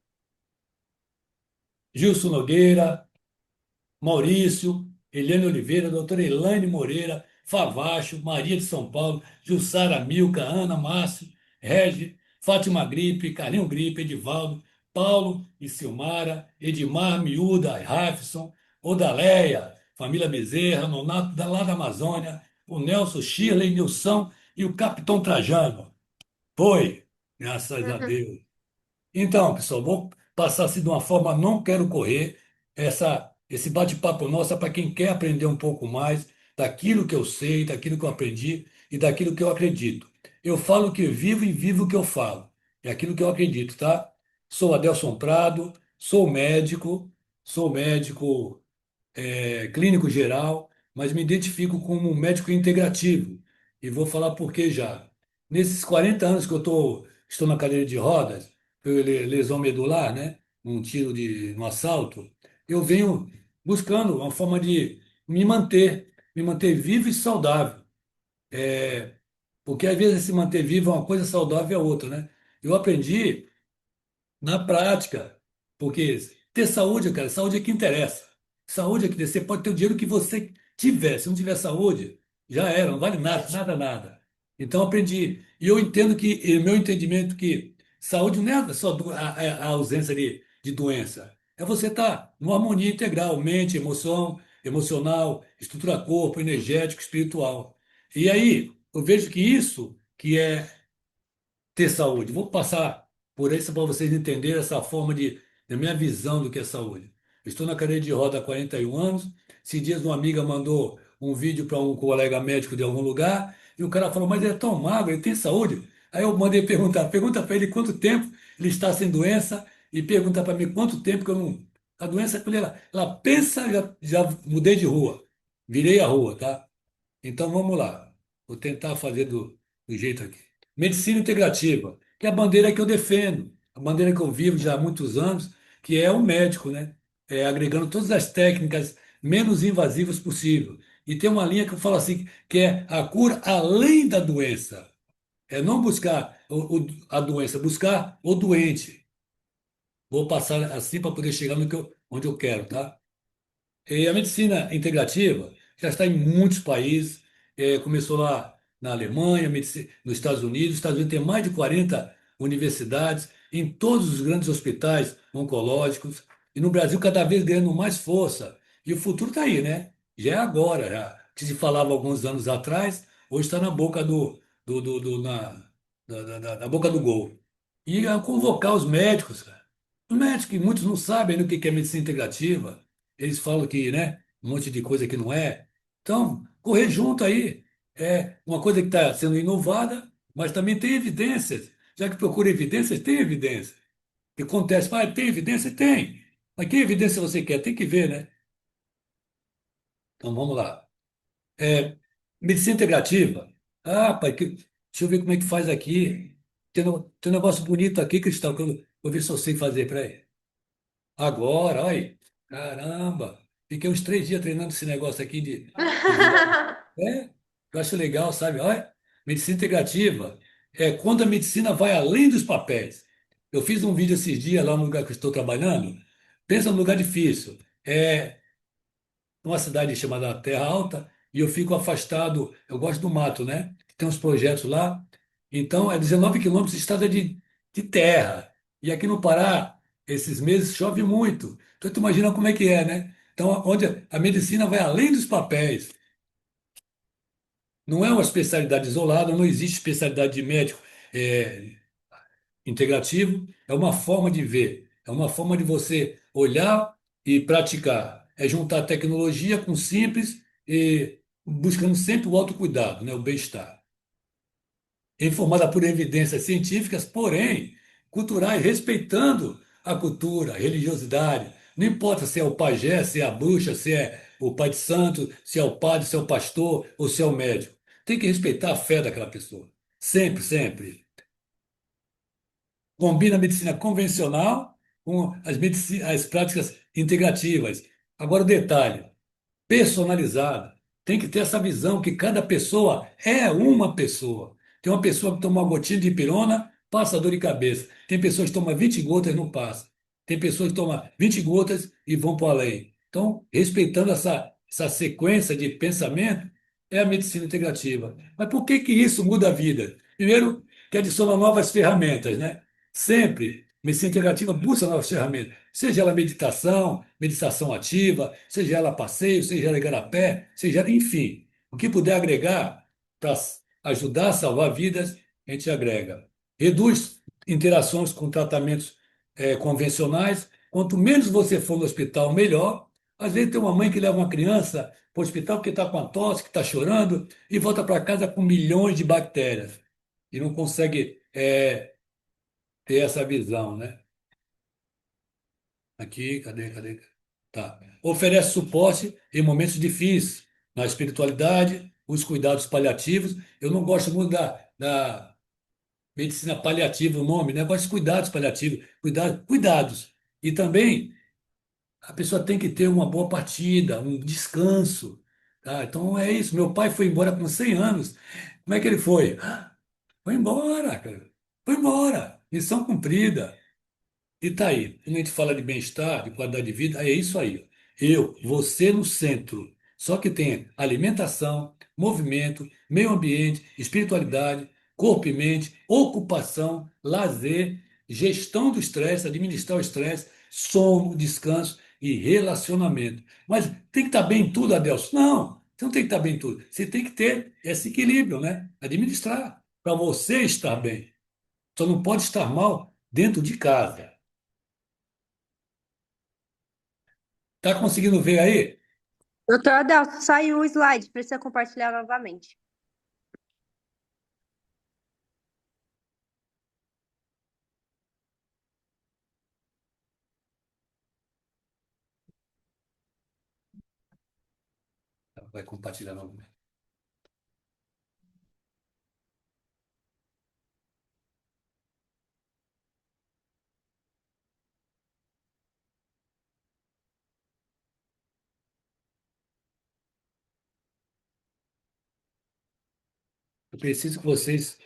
Gilson Nogueira, Maurício, Eliane Oliveira, doutora Elaine Moreira, Favacho, Maria de São Paulo, Jussara Milka, Ana Márcio, Regi, Fátima Gripe, Carlinho Gripe, Edivaldo, Paulo e Silmara, Edmar, Miúda, Rafson, Odaleia, família Bezerra, Nonato lá da Amazônia, o Nelson, Shirley, Nilson e o Capitão Trajano. Foi, graças a Deus. Então, pessoal, vou passar assim de uma forma, não quero correr. Esse bate-papo nosso é para quem quer aprender um pouco mais daquilo que eu sei, daquilo que eu aprendi e daquilo que eu acredito. Eu falo o que vivo e vivo o que eu falo. É aquilo que eu acredito, tá? Sou Adelson Prado, sou médico clínico geral, mas me identifico como um médico integrativo. E vou falar por que já. Nesses 40 anos que estou na cadeira de rodas, foi lesão medular, né? Um assalto, eu venho buscando uma forma de me manter vivo e saudável. Porque às vezes se manter vivo é uma coisa, saudável é outra, né? Eu aprendi na prática. Porque ter saúde, cara, saúde é que interessa. Saúde é que você pode ter o dinheiro que você tiver. Se não tiver saúde, já era, não vale nada, nada, nada. Então aprendi. E eu entendo meu entendimento que saúde não é só a ausência de doença. É você estar numa harmonia integral, mente, emocional, estrutura corpo, energético, espiritual. E aí, eu vejo que isso que é ter saúde. Vou passar por isso para vocês entenderem essa forma da minha visão do que é saúde. Estou na cadeira de roda há 41 anos. Esses dias uma amiga mandou um vídeo para um colega médico de algum lugar e o cara falou, mas ele é tão magro, ele tem saúde. Aí eu mandei pergunta para ele quanto tempo ele está sem doença e pergunta para mim quanto tempo que eu não... A doença, quando ela pensa, já mudei de rua, virei a rua, tá? Então vamos lá. Vou tentar fazer do jeito aqui. Medicina integrativa, que é a bandeira que eu defendo, a bandeira que eu vivo já há muitos anos, que é o médico, né? Agregando todas as técnicas menos invasivas possível. E tem uma linha que eu falo assim, que é a cura além da doença. É não buscar a doença, buscar o doente. Vou passar assim para poder chegar onde eu quero, tá? E a medicina integrativa já está em muitos países. Começou lá na Alemanha, nos Estados Unidos. Os Estados Unidos tem mais de 40 universidades em todos os grandes hospitais oncológicos. E no Brasil cada vez ganhando mais força. E o futuro está aí, né? Já é agora, já. Que se falava alguns anos atrás, hoje está na boca na boca do gol. E convocar os médicos, cara. Os médicos, que muitos não sabem ainda o que é medicina integrativa, eles falam que, né, um monte de coisa que não é. Então, correr junto aí é uma coisa que está sendo inovada, mas também tem evidências. Já que procura evidências, tem evidência. O que acontece? Ah, tem evidência? Tem. Mas que evidência você quer? Tem que ver, né? Então, vamos lá. É, medicina integrativa. Ah, pai, deixa eu ver como é que faz aqui. Tem um negócio bonito aqui, Cristal, que eu vou ver se eu sei fazer para ele. Agora, olha. Caramba. Fiquei uns 3 dias treinando esse negócio aqui de virar. É, eu acho legal, sabe? Olha, medicina integrativa é quando a medicina vai além dos papéis. Eu fiz um vídeo esses dias lá no lugar que eu estou trabalhando. Pensa num lugar difícil. É uma cidade chamada Terra Alta e eu fico afastado. Eu gosto do mato, né? Tem uns projetos lá. Então, é 19 quilômetros de estrada de terra. E aqui no Pará, esses meses chove muito. Então, tu imagina como é que é, né? Então, onde a medicina vai além dos papéis. Não é uma especialidade isolada, não existe especialidade de médico é, integrativo, é uma forma de ver, é uma forma de você olhar e praticar. É juntar tecnologia com simples e buscando sempre o autocuidado, né, o bem-estar. Informada por evidências científicas, porém culturais, respeitando a cultura, a religiosidade. Não importa se é o pajé, se é a bruxa, se é o pai de santo, se é o padre, se é o pastor ou se é o médico. Tem que respeitar a fé daquela pessoa. Sempre, sempre. Combina a medicina convencional com as práticas integrativas. Agora, o detalhe personalizada. Tem que ter essa visão que cada pessoa é uma pessoa. Tem uma pessoa que toma uma gotinha de pirona, passa dor de cabeça. Tem pessoas que tomam 20 gotas e não passa. Tem pessoas que tomam 20 gotas e vão para além. Então, respeitando essa sequência de pensamento, é a medicina integrativa. Mas por que que isso muda a vida? Primeiro, que adiciona novas ferramentas, né? Sempre, medicina integrativa busca novas ferramentas, seja ela meditação ativa, seja ela passeio, seja ela igarapé, seja ela, enfim, o que puder agregar para ajudar a salvar vidas, a gente agrega. Reduz interações com tratamentos convencionais. Quanto menos você for no hospital, melhor. Às vezes tem uma mãe que leva uma criança para o hospital porque está com a tosse, que está chorando, e volta para casa com milhões de bactérias. E não consegue ter essa visão, né? Aqui, cadê? Tá. Oferece suporte em momentos difíceis, na espiritualidade, os cuidados paliativos. Eu não gosto muito da medicina paliativa, o nome, né? Eu gosto de cuidados paliativos, cuidados. E também a pessoa tem que ter uma boa partida, um descanso. Tá? Então é isso. Meu pai foi embora com 100 anos. Como é que ele foi? Foi embora, cara. Foi embora. Missão cumprida. E tá aí. Quando a gente fala de bem-estar, de qualidade de vida, é isso aí. Você no centro. Só que tem alimentação, movimento, meio ambiente, espiritualidade, corpo e mente, ocupação, lazer, gestão do estresse, administrar o estresse, sono, descanso e relacionamento. Mas tem que estar bem em tudo, Adelson? Não, você não tem que estar bem em tudo. Você tem que ter esse equilíbrio, né? Administrar, para você estar bem. Só não pode estar mal dentro de casa. Tá conseguindo ver aí? Doutor Adelson, saiu o slide, precisa compartilhar novamente. Vai compartilhar novamente. Eu preciso que vocês